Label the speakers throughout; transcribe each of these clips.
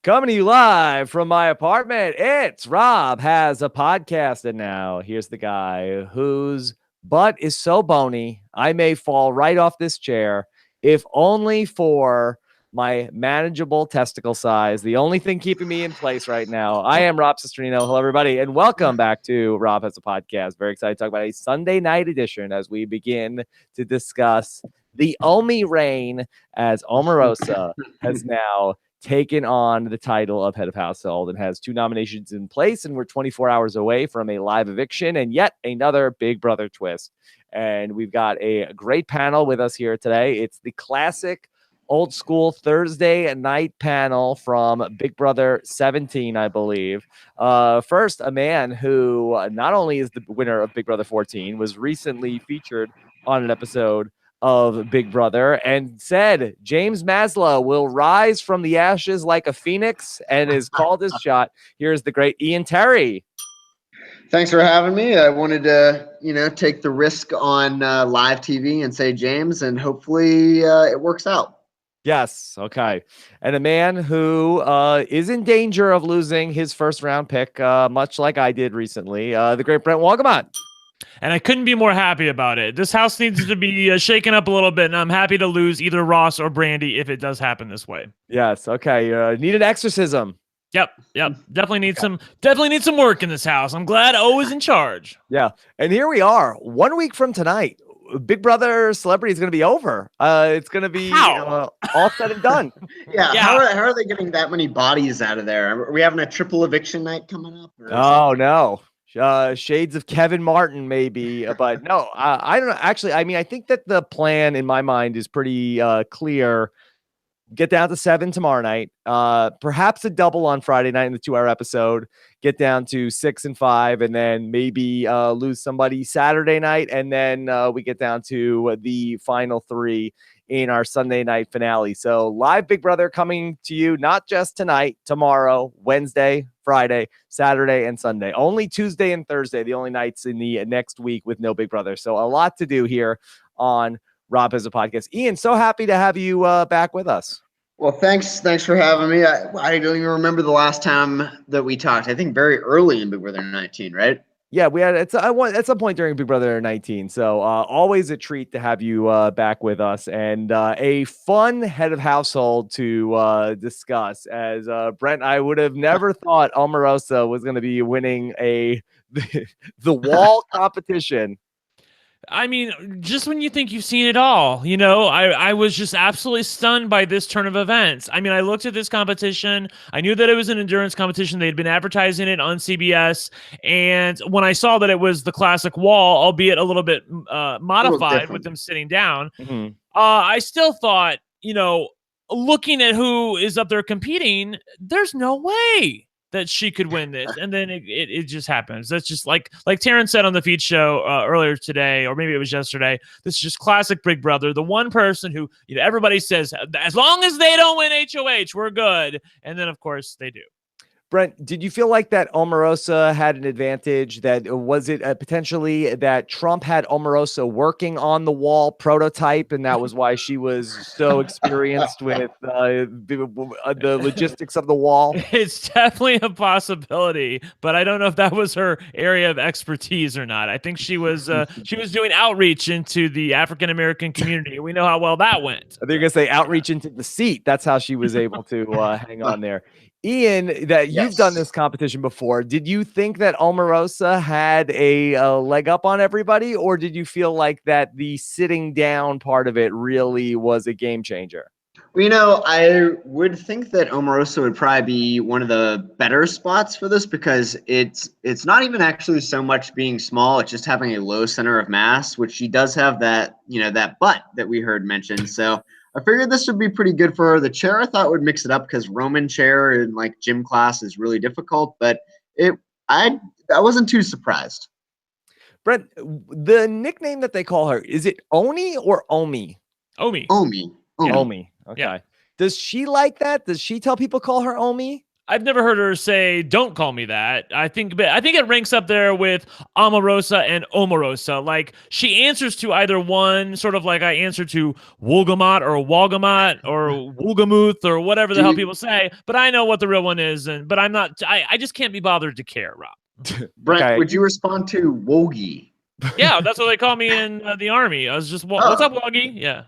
Speaker 1: Coming to you live from my apartment, it's Rob Has a Podcast. And now here's the guy whose butt is so bony, I may fall right off this chair, if only for my manageable testicle size. The only thing keeping me in place right now. I am Rob Cesternino. Hello, everybody, and welcome back to Rob Has a Podcast. Very excited to talk about a Sunday night edition as we begin to discuss the Omi reign, as Omarosa has now taken on the title of head of household and has 2 nominations in place, and we're 24 hours away from a live eviction and yet another Big Brother twist. And we've got a great panel with us here today. It's the classic old school Thursday night panel from Big Brother 17, I believe. First, a man who not only is the winner of Big Brother 14, was recently featured on an episode of Big Brother and said James Maslow will rise from the ashes like a phoenix and is called his shot. Here's the great Ian Terry.
Speaker 2: Thanks for having me. I wanted to, take the risk on live TV and say James, and hopefully it works out.
Speaker 1: Yes. Okay. And a man who is in danger of losing his first round pick, much like I did recently, the great Brent Wolgamott.
Speaker 3: And I couldn't be more happy about it. This house needs to be shaken up a little bit, and I'm happy to lose either Ross or Brandy if it does happen this way.
Speaker 1: Yes. Okay. Need an exorcism.
Speaker 3: Yep. Definitely need some work in this house. I'm glad O is in charge.
Speaker 1: Yeah. And here we are, 1 week from tonight. Big Brother Celebrity is going to be over. It's going to be all said and done.
Speaker 2: Yeah. How are they getting that many bodies out of there? Are we having a triple eviction night coming up?
Speaker 1: Oh, no. Shades of Kevin Martin, maybe, but no, I don't know. Actually, I mean, I think that the plan in my mind is pretty clear. Get down to 7 tomorrow night, perhaps a double on Friday night in the 2-hour episode, get down to 6 and 5, and then maybe lose somebody Saturday night. And then we get down to the final 3 in our Sunday night finale. So live Big Brother coming to you, not just tonight, tomorrow, Wednesday, Friday, Saturday, and Sunday. Only Tuesday and Thursday, the only nights in the next week with no Big Brother. So a lot to do here on Rob Has a Podcast. Ian, so happy to have you back with us.
Speaker 2: Well, thanks for having me. I don't even remember the last time that we talked. I think very early in Big Brother 19, right?
Speaker 1: Yeah, we had at some point during Big Brother 19. So always a treat to have you back with us, and a fun head of household to discuss. As Brent, I would have never thought Omarosa was going to be winning the wall competition.
Speaker 3: I mean, just when you think you've seen it all, I was just absolutely stunned by this turn of events. I mean, I looked at this competition. I knew that it was an endurance competition. They'd been advertising it on CBS. And when I saw that it was the classic wall, albeit a little bit modified with them sitting down, I still thought, looking at who is up there competing, there's no way that she could win this. And then it just happens. That's just like Taryn said on the feed show earlier today, or maybe it was yesterday. This is just classic Big Brother. The one person who, everybody says, as long as they don't win HOH, we're good. And then, of course, they do.
Speaker 1: Brent, did you feel like that Omarosa had an advantage? That was it potentially that Trump had Omarosa working on the wall prototype, and that was why she was so experienced with the logistics of the wall?
Speaker 3: It's definitely a possibility, but I don't know if that was her area of expertise or not. I think she was doing outreach into the African American community. We know how well that went.
Speaker 1: I think I say outreach into the seat. That's how she was able to hang on there. Ian, that you've done this competition before. Did you think that Omarosa had a leg up on everybody, or did you feel like that the sitting down part of it really was a game changer?
Speaker 2: Well, I would think that Omarosa would probably be one of the better spots for this, because it's not even actually so much being small. It's just having a low center of mass, which she does have that, that butt that we heard mentioned. So I figured this would be pretty good for her. The chair I thought would mix it up, because Roman chair in like gym class is really difficult, but I wasn't too surprised.
Speaker 1: Brent, the nickname that they call her, is it Oni or Omi?
Speaker 3: Omi.
Speaker 2: Omi.
Speaker 1: Omi. Okay.
Speaker 3: Yeah.
Speaker 1: Does she like that? Does she tell people call her Omi?
Speaker 3: I've never heard her say, "Don't call me that." I think it ranks up there with Omarosa and Omarosa. Like she answers to either one, sort of like I answer to Wolgamott or Wolgamott or Wolgamouth or whatever the hell people say. But I know what the real one is, but I'm not. I just can't be bothered to care, Rob.
Speaker 2: Brent,
Speaker 1: Okay.
Speaker 2: would you respond to Wogie?
Speaker 3: Yeah, that's what they call me in the army. I was just, what's up, Woggy? Yeah.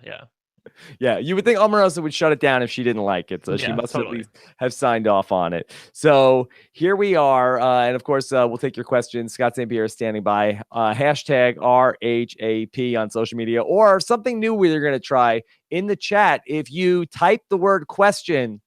Speaker 1: Yeah, you would think Omarosa would shut it down if she didn't like it. So she
Speaker 3: Yeah,
Speaker 1: must
Speaker 3: totally.
Speaker 1: at least have signed off on it. So here we are. And of course, we'll take your questions. Scott St. Pierre is standing by. Hashtag RHAP on social media or something new we're going to try in the chat. If you type the word question,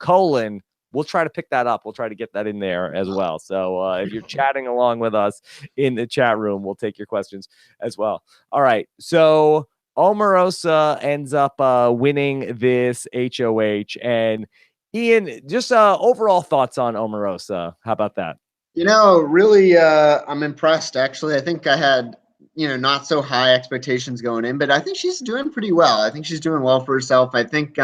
Speaker 1: we'll try to pick that up. We'll try to get that in there as well. So if you're chatting along with us in the chat room, we'll take your questions as well. All right. So Omarosa ends up winning this HOH. And Ian, just overall thoughts on Omarosa. How about that?
Speaker 2: Really, I'm impressed, actually. I think I had, not so high expectations going in, but I think she's doing pretty well. I think she's doing well for herself. I think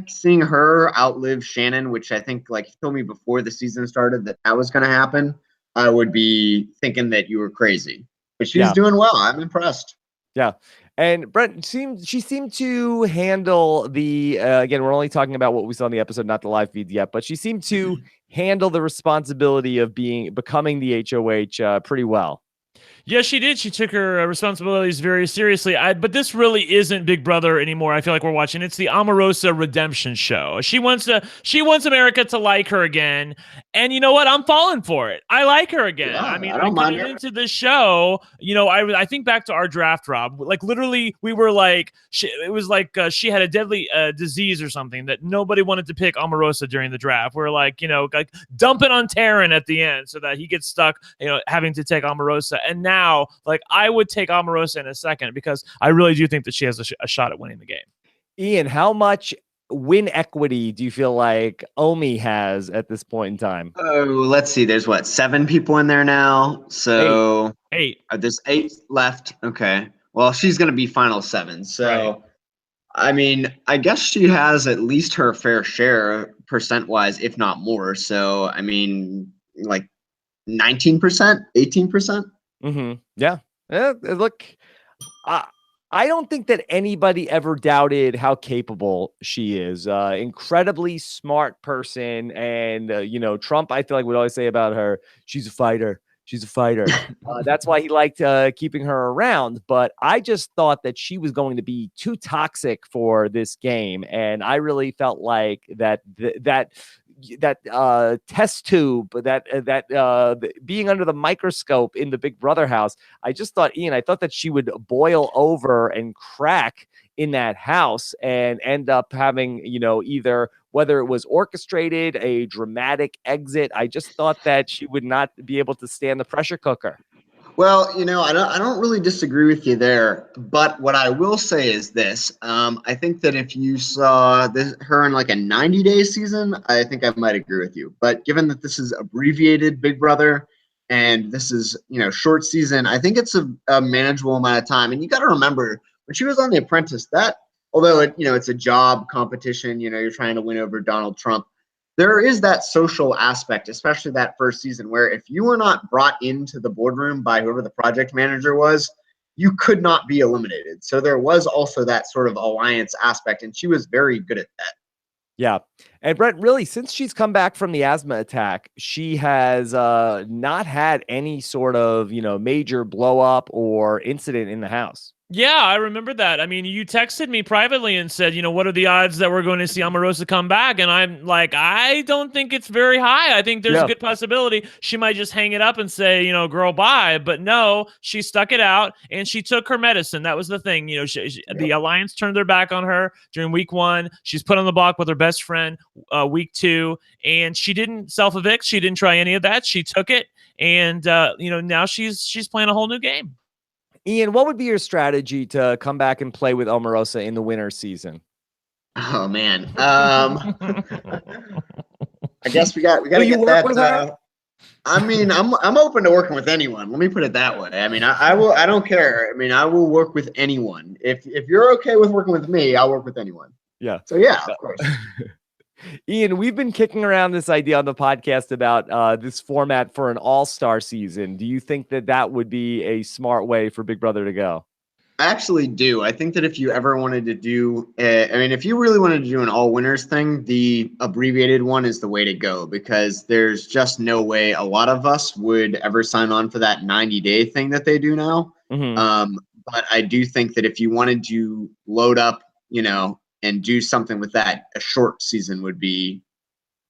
Speaker 2: seeing her outlive Shannon, which I think, like you told me before the season started that was going to happen, I would be thinking that you were crazy. But she's doing well. I'm impressed.
Speaker 1: Yeah. And Brent she seemed to handle the again, we're only talking about what we saw in the episode, not the live feeds yet, but she seemed to handle the responsibility of becoming the HOH pretty well.
Speaker 3: Yeah, she did. She took her responsibilities very seriously. But this really isn't Big Brother anymore. I feel like we're watching. It's the Omarosa redemption show. She wants America to like her again. And you know what? I'm falling for it. I like her again.
Speaker 2: Yeah,
Speaker 3: I mean,
Speaker 2: I don't mind
Speaker 3: coming into this show, I think back to our draft, Rob. Like literally, we were like, it was like she had a deadly disease or something that nobody wanted to pick Omarosa during the draft. We're like, like dumping on Taryn at the end so that he gets stuck, having to take Omarosa. And now, like, I would take Omarosa in a second because I really do think that she has a shot at winning the game.
Speaker 1: Ian, how much win equity do you feel like Omi has at this point in time?
Speaker 2: Oh, let's see. There's 7 people in there now. So
Speaker 3: 8.
Speaker 2: There's 8 left. Okay. Well, she's going to be final 7. So, right. I mean, I guess she has at least her fair share percent-wise, if not more. So, I mean, like 19%, 18%.
Speaker 1: Mm-hmm. Yeah. Look, I don't think that anybody ever doubted how capable she is. Incredibly smart person. And, Trump, I feel like would always say about her, she's a fighter. She's a fighter. That's why he liked keeping her around. But I just thought that she was going to be too toxic for this game. And I really felt like that test tube, that being under the microscope in the Big Brother house, I just thought, Ian, I thought that she would boil over and crack in that house and end up having, either whether it was orchestrated, a dramatic exit. I just thought that she would not be able to stand the pressure cooker.
Speaker 2: Well, I don't really disagree with you there, but what I will say is this. I think that if you saw her in like a 90-day season, I think I might agree with you. But given that this is abbreviated Big Brother and this is, short season, I think it's a manageable amount of time. And you got to remember, when she was on The Apprentice, that, although it's a job competition, you're trying to win over Donald Trump, there is that social aspect, especially that first season, where if you were not brought into the boardroom by whoever the project manager was, you could not be eliminated. So there was also that sort of alliance aspect, and she was very good at that.
Speaker 1: Yeah. And Brent, really, since she's come back from the asthma attack, she has not had any sort of, major blow up or incident in the house.
Speaker 3: Yeah, I remember that. I mean, you texted me privately and said, what are the odds that we're going to see Omarosa come back? And I'm like, I don't think it's very high. I think there's a good possibility she might just hang it up and say, girl, bye. But no, she stuck it out and she took her medicine. That was the thing. The Alliance turned their back on her during week 1. She's put on the block with her best friend week 2, and she didn't self-evict. She didn't try any of that. She took it, and now she's playing a whole new game.
Speaker 1: Ian, what would be your strategy to come back and play with Omarosa in the winter season?
Speaker 2: Oh man, I guess we got to get that. I mean, I'm open to working with anyone. Let me put it that way. I mean, I will. I don't care. I mean, I will work with anyone. If you're okay with working with me, I'll work with anyone.
Speaker 1: Yeah.
Speaker 2: So yeah, of course.
Speaker 1: Ian, we've been kicking around this idea on the podcast about this format for an all-star season. Do you think that that would be a smart way for Big Brother to go?
Speaker 2: I actually do. I think that if you ever wanted to do, if you really wanted to do an all winners thing, the abbreviated one is the way to go, because there's just no way a lot of us would ever sign on for that 90-day thing that they do now. But I do think that if you wanted to load up, and do something with that, a short season would be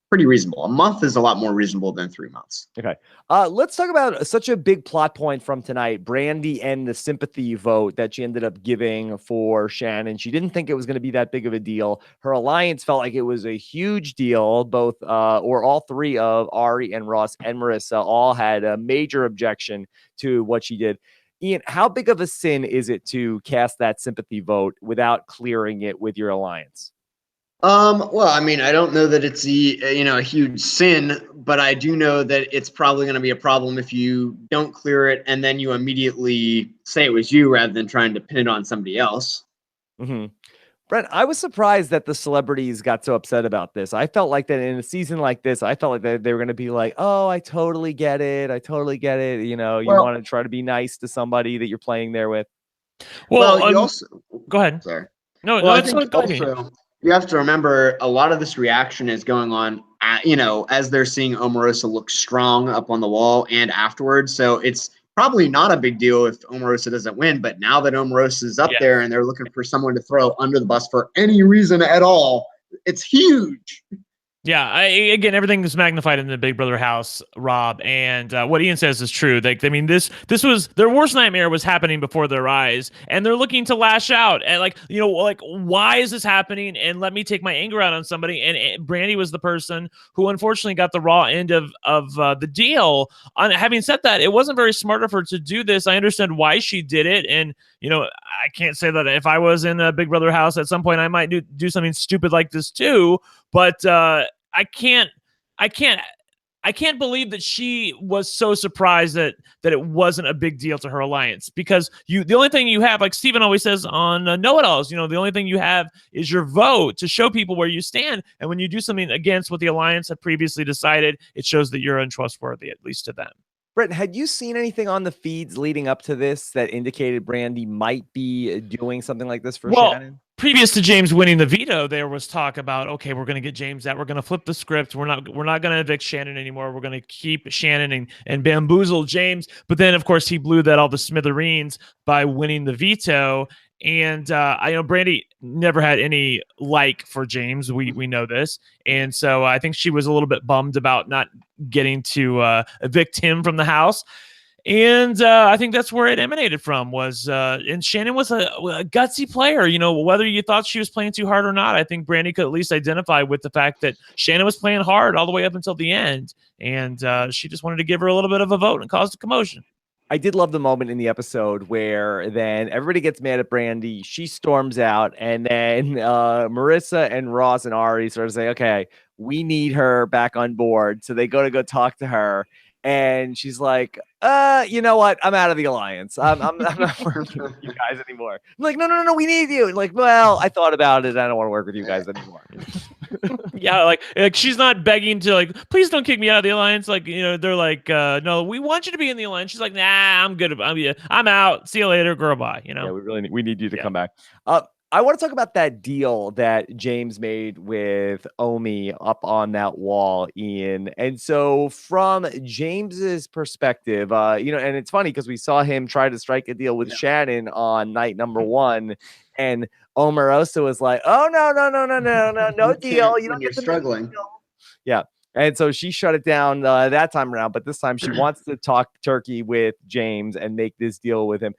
Speaker 2: pretty reasonable. A month is a lot more reasonable than 3 months.
Speaker 1: Okay. Let's talk about such a big plot point from tonight, Brandi and the sympathy vote that she ended up giving for Shannon. She didn't think it was going to be that big of a deal. Her alliance felt like it was a huge deal. Both or all three of Ari and Ross and Marissa all had a major objection to what she did. Ian, how big of a sin is it to cast that sympathy vote without clearing it with your alliance?
Speaker 2: Well, I mean, I don't know that it's a huge sin, but I do know that it's probably going to be a problem if you don't clear it and then you immediately say it was you rather than trying to pin it on somebody else.
Speaker 1: Brent, I was surprised that the celebrities got so upset about this. I felt like that in a season like this, I felt like they were going to be like, oh, I totally get it. I totally get it. You want to try to be nice to somebody that you're playing there with.
Speaker 2: Well, you also
Speaker 3: go ahead.
Speaker 2: Sorry.
Speaker 3: No,
Speaker 2: I think also you have to remember a lot of this reaction is going on, as they're seeing Omarosa look strong up on the wall and afterwards. So it's probably not a big deal if Omarosa doesn't win. But now that Omarosa is up there and they're looking for someone to throw under the bus for any reason at all, it's huge.
Speaker 3: Yeah, again, everything is magnified in the Big Brother house, Rob, and what Ian says is true. This was their worst nightmare was happening before their eyes, and they're looking to lash out and why is this happening? And let me take my anger out on somebody. And Brandi was the person who unfortunately got the raw end of the deal. Having said that, it wasn't very smart of her to do this. I understand why she did it, and I can't say that if I was in a Big Brother house at some point, I might do something stupid like this too, but. I can't believe that she was so surprised that it wasn't a big deal to her alliance, because the only thing you have, like Steven always says on Know-It-Alls, the only thing you have is your vote to show people where you stand. And when you do something against what the alliance had previously decided, it shows that you're untrustworthy, at least to them.
Speaker 1: Brent, had you seen anything on the feeds leading up to this that indicated Brandi might be doing something like this for Shannon?
Speaker 3: Previous to James winning the veto, there was talk about, okay, we're going to get James out. We're going to flip the script. We're not going to evict Shannon anymore. We're going to keep Shannon and bamboozle James. But then, of course, he blew that all to smithereens by winning the veto. And I know Brandi never had any for James. We know this. And so I think she was a little bit bummed about not getting to evict him from the house. And I think that's where it emanated from and Shannon was a gutsy player, whether you thought she was playing too hard or not. I think Brandi could at least identify with the fact that Shannon was playing hard all the way up until the end. And she just wanted to give her a little bit of a vote and cause a commotion.
Speaker 1: I did love the moment in the episode where then everybody gets mad at Brandi. She storms out, and then Marissa and Ross and Ari sort of say, okay, we need her back on board. So they go talk to her. And she's like, you know what? I'm out of the alliance. I'm not working with you guys anymore. I'm like, no, we need you. And like, well, I thought about it. I don't want to work with you guys anymore.
Speaker 3: Yeah, like she's not begging to please don't kick me out of the alliance. They're like, no, we want you to be in the alliance. She's like, nah, I'm good. I'm out. See you later, girl. Bye.
Speaker 1: Yeah, we need you to come back. I want to talk about that deal that James made with Omi up on that wall, Ian. And so from James's perspective, and it's funny because we saw him try to strike a deal with Shannon on night number 1, and Omarosa was like, oh, no deal. You don't
Speaker 2: get struggling.
Speaker 1: Yeah. And so she shut it down that time around, but this time she wants to talk turkey with James and make this deal with him.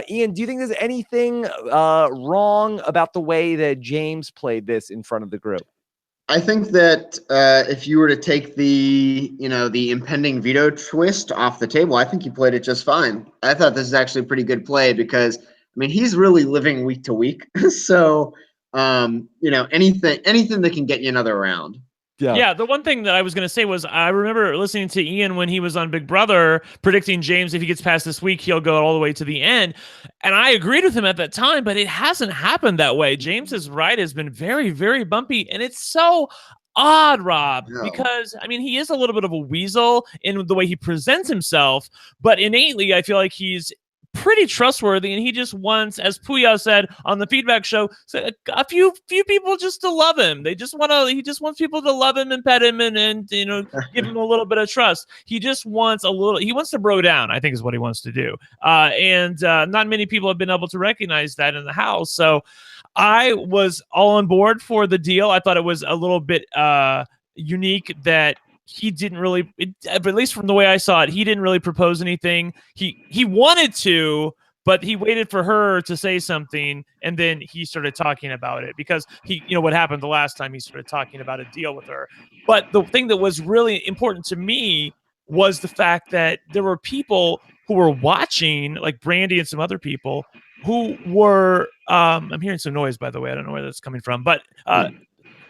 Speaker 1: Ian, do you think there's anything wrong about the way that James played this in front of the group?
Speaker 2: I think that if you were to take the impending veto twist off the table, I think he played it just fine. I thought this is actually a pretty good play because, he's really living week to week. So, anything that can get you another round.
Speaker 3: Yeah, the one thing that I was going to say was I remember listening to Ian when he was on Big Brother predicting James, if he gets past this week, he'll go all the way to the end. And I agreed with him at that time, but it hasn't happened that way. James's ride has been very, very bumpy. And it's so odd, Rob, because I mean, he is a little bit of a weasel in the way he presents himself, but innately, I feel like he's pretty trustworthy, and he just wants, as Puya said on the feedback show, a few people just to love him. He just wants people to love him and pet him and give him a little bit of trust. He just wants he wants to bro down, I think is what he wants to do. And not many people have been able to recognize that in the house. So I was all on board for the deal. I thought it was a little bit unique that he didn't really, at least from the way I saw it, he didn't really propose anything. He wanted to, but he waited for her to say something, and then he started talking about it because what happened the last time he started talking about a deal with her. But the thing that was really important to me was the fact that there were people who were watching, like Brandy and some other people who were, I'm hearing some noise, by the way. I don't know where that's coming from, but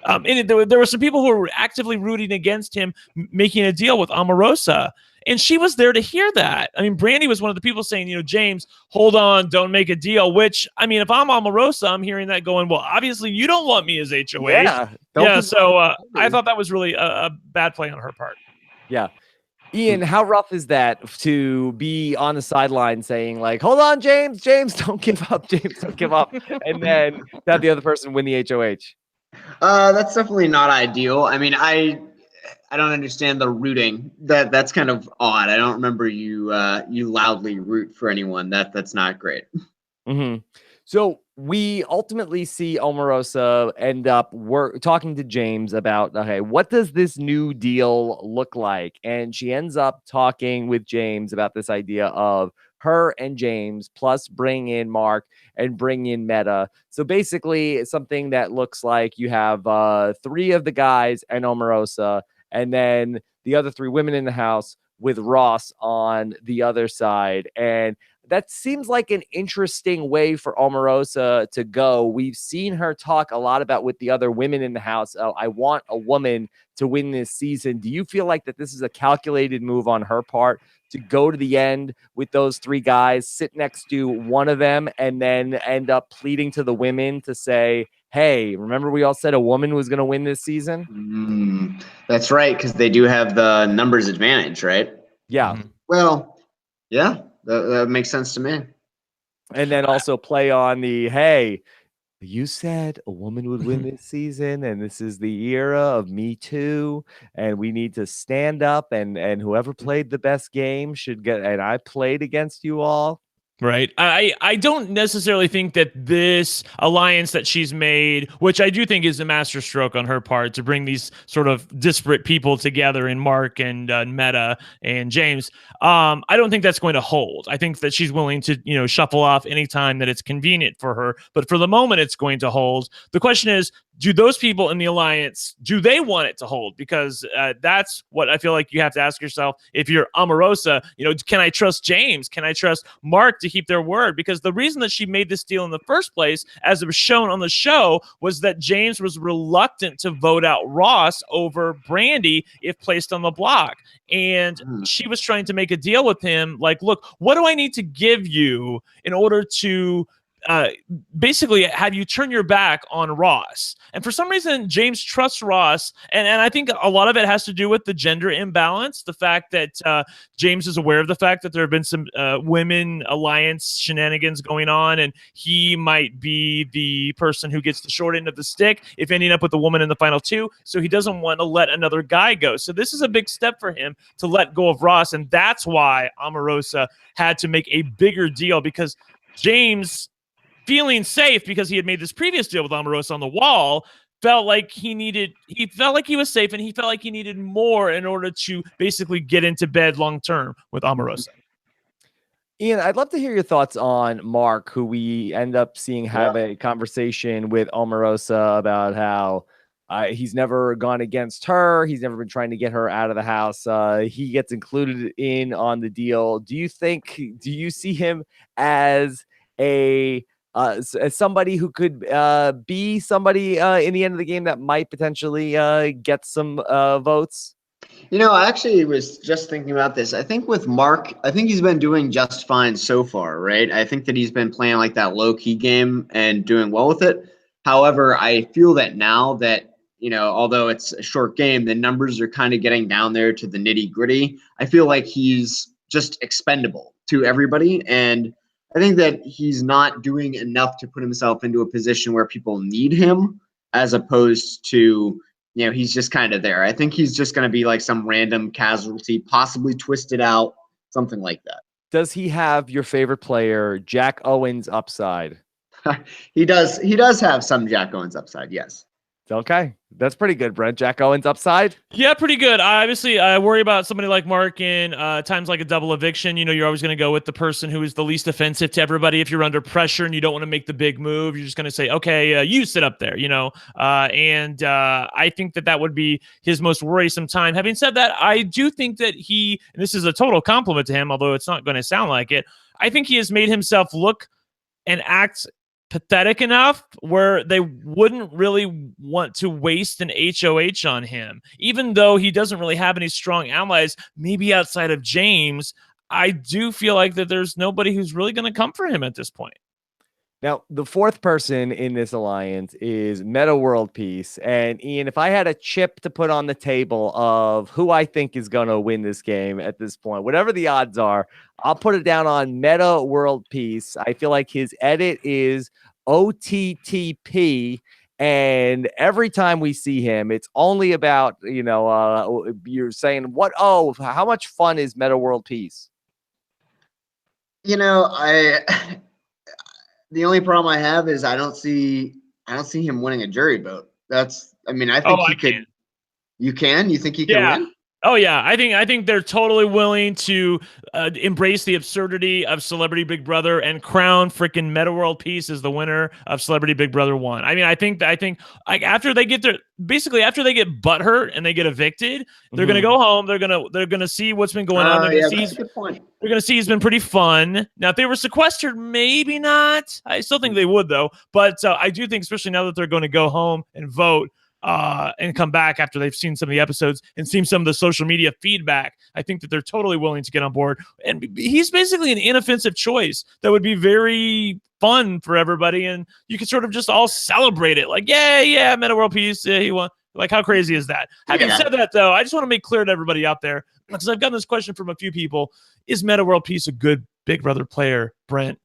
Speaker 3: and there were some people who were actively rooting against him making a deal with Omarosa. And she was there to hear that. I mean, Brandy was one of the people saying, James, hold on, don't make a deal. Which, I mean, if I'm Omarosa, I'm hearing that going, well, obviously you don't want me as HOH. Yeah. So I thought that was really a bad play on her part.
Speaker 1: Yeah. Ian, how rough is that to be on the sideline saying like, hold on, James, don't give up, James, don't give up. And then have the other person win the HOH?
Speaker 2: That's definitely not ideal. I mean, I don't understand the rooting. That's kind of odd. I don't remember you loudly root for anyone. That's not great.
Speaker 1: Mm-hmm. So we ultimately see Omarosa end up talking to James about, okay, what does this new deal look like? And she ends up talking with James about this idea of her and James, plus bring in Mark and bring in Meta. So basically, it's something that looks like you have 3 of the guys and Omarosa, and then the other 3 women in the house with Ross on the other side. And that seems like an interesting way for Omarosa to go. We've seen her talk a lot about with the other women in the house. I want a woman to win this season. Do you feel like that this is a calculated move on her part to go to the end with those 3 guys, sit next to one of them, and then end up pleading to the women to say, hey, remember we all said a woman was going to win this season?
Speaker 2: That's right, because they do have the numbers advantage, right?
Speaker 1: Yeah.
Speaker 2: Well, yeah, that makes sense to me.
Speaker 1: And then also play on the, hey, you said a woman would win this season, and this is the era of Me Too, and we need to stand up, and whoever played the best game should get, and I played against you all.
Speaker 3: Right. I don't necessarily think that this alliance that she's made, which I do think is a masterstroke on her part to bring these sort of disparate people together in Mark and Meta and James, I don't think that's going to hold. I think that she's willing to, shuffle off anytime that it's convenient for her. But for the moment, it's going to hold. The question is, do those people in the alliance, do they want it to hold? Because that's what I feel like you have to ask yourself. If you're Omarosa, can I trust James? Can I trust Mark to keep their word? Because the reason that she made this deal in the first place, as it was shown on the show, was that James was reluctant to vote out Ross over Brandy if placed on the block. And she was trying to make a deal with him. Like, look, what do I need to give you in order to basically have you turn your back on Ross? And for some reason, James trusts Ross. And I think a lot of it has to do with the gender imbalance. The fact that James is aware of the fact that there have been some women alliance shenanigans going on. And he might be the person who gets the short end of the stick if ending up with a woman in the final 2. So he doesn't want to let another guy go. So this is a big step for him to let go of Ross. And that's why Omarosa had to make a bigger deal, because James, feeling safe because he had made this previous deal with Omarosa on the wall, felt like he was safe, and he felt like he needed more in order to basically get into bed long term with Omarosa.
Speaker 1: Ian, I'd love to hear your thoughts on Mark, who we end up seeing have a conversation with Omarosa about how he's never gone against her. He's never been trying to get her out of the house. He gets included in on the deal. Do you see him as a as somebody who could be somebody in the end of the game that might potentially get some votes?
Speaker 2: I actually was just thinking about this. I think with Mark, I think he's been doing just fine so far, right? I think that he's been playing like that low-key game and doing well with it. However, I feel that now that, although it's a short game, the numbers are kind of getting down there to the nitty-gritty. I feel like he's just expendable to everybody. And I think that he's not doing enough to put himself into a position where people need him, as opposed to he's just kind of there. I think he's just going to be like some random casualty, possibly twisted out, something like that.
Speaker 1: Does he have your favorite player, Jack Owens, upside?
Speaker 2: He does have some Jack Owens upside, yes.
Speaker 1: Okay, that's pretty good, Brent. Jack Owens upside?
Speaker 3: Yeah, pretty good. Obviously, I worry about somebody like Mark in times like a double eviction. You're always going to go with the person who is the least offensive to everybody. If you're under pressure and you don't want to make the big move, you're just going to say, okay, you sit up there, and I think that would be his most worrisome time. Having said that, I do think that and this is a total compliment to him, although it's not going to sound like it, I think he has made himself look and act pathetic enough where they wouldn't really want to waste an HOH on him, even though he doesn't really have any strong allies, maybe outside of James. I do feel like that there's nobody who's really going to come for him at this point.
Speaker 1: Now, the fourth person in this alliance is Meta World Peace. And Ian, if I had a chip to put on the table of who I think is going to win this game at this point, whatever the odds are, I'll put it down on Meta World Peace. I feel like his edit is OTTP. And every time we see him, it's only about, you're saying, how much fun is Meta World Peace?
Speaker 2: The only problem I have is I don't see him winning a jury vote. I think he could. You can? You think he can win?
Speaker 3: Oh yeah, I think they're totally willing to embrace the absurdity of Celebrity Big Brother and crown freaking Meta World Peace as the winner of Celebrity Big Brother 1. I mean, I think like after they get after they get butthurt and they get evicted, they're gonna go home. They're gonna see what's been going on.
Speaker 2: That's a good point.
Speaker 3: They're gonna see he's been pretty fun. Now, if they were sequestered, maybe not. I still think they would though. But I do think, especially now that they're going to go home and vote. And come back after they've seen some of the episodes and seen some of the social media feedback, I think that they're totally willing to get on board. And he's basically an inoffensive choice that would be very fun for everybody. And you can sort of just all celebrate it. Like, yeah, Meta World Peace. Yeah, he won. Like, how crazy is that? Having said that, though, I just want to make clear to everybody out there, because I've gotten this question from a few people. Is Meta World Peace a good Big Brother player, Brent?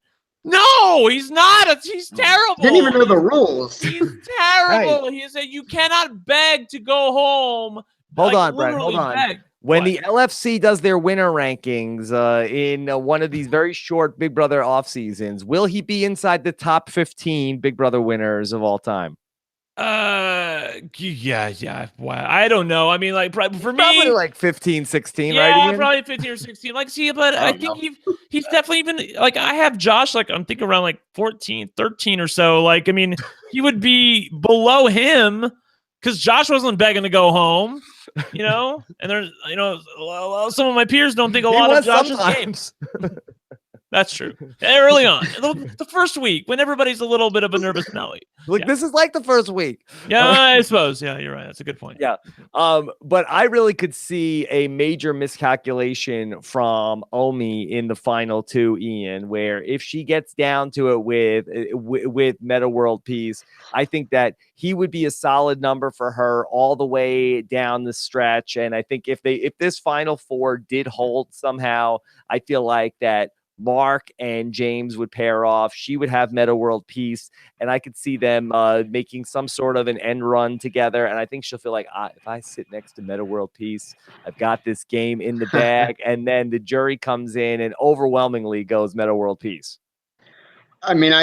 Speaker 3: No, he's not. He's terrible.
Speaker 2: Didn't even know the rules.
Speaker 3: He's terrible. Right. He said you cannot beg to go home.
Speaker 1: Hold on, Brent. Hold on. Beg. When the LFC does their winner rankings in one of these very short Big Brother off seasons, will he be inside the top 15 Big Brother winners of all time?
Speaker 3: Yeah. Wow. I don't know. I mean, like, for me,
Speaker 1: probably like 15, 16,
Speaker 3: right?
Speaker 1: Yeah,
Speaker 3: probably 15 or 16. Like, see, but I think he's definitely even, like, I have Josh, like, I'm thinking around like 14, 13 or so. Like, I mean, he would be below him because Josh wasn't begging to go home, and there's, some of my peers don't think a lot of Josh's games. That's true. Early on, the first week, when everybody's a little bit of a nervous Nelly.
Speaker 1: Look, this is like the first week.
Speaker 3: Yeah, I suppose. Yeah, you're right. That's a good point.
Speaker 1: Yeah. But I really could see a major miscalculation from Omi in the final two, Ian, where if she gets down to it with Meta World Peace, I think that he would be a solid number for her all the way down the stretch. And I think if this final four did hold somehow, I feel like that Mark and James would pair off. She would have Meta World Peace, and I could see them making some sort of an end run together. And I think she'll feel like, if I sit next to Meta World Peace, I've got this game in the bag. And then the jury comes in and overwhelmingly goes Meta World Peace.
Speaker 2: I mean,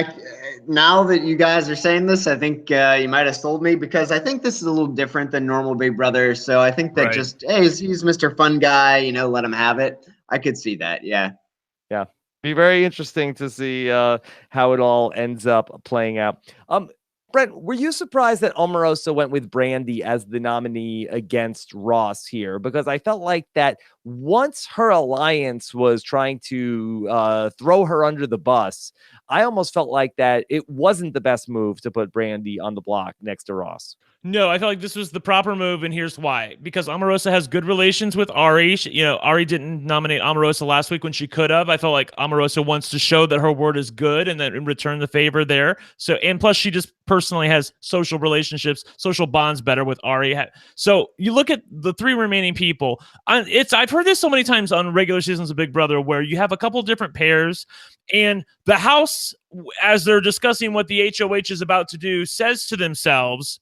Speaker 2: now that you guys are saying this, I think you might have sold me, because I think this is a little different than normal Big Brother. So I think that he's Mr. Fun Guy, let him have it. I could see that. Yeah.
Speaker 1: Yeah. Be very interesting to see how it all ends up playing out. Brent, were you surprised that Omarosa went with Brandy as the nominee against Ross here? Because I felt like that once her alliance was trying to throw her under the bus, I almost felt like that it wasn't the best move to put Brandy on the block next to Ross.
Speaker 3: No, I felt like this was the proper move, and here's why. Because Omarosa has good relations with Ari. Ari didn't nominate Omarosa last week when she could have. I felt like Omarosa wants to show that her word is good and that in return the favor there. So, and plus she just personally has social relationships, social bonds better with Ari. So you look at the three remaining people. I've heard this so many times on regular seasons of Big Brother where you have a couple different pairs, and the house, as they're discussing what the HOH is about to do, says to themselves,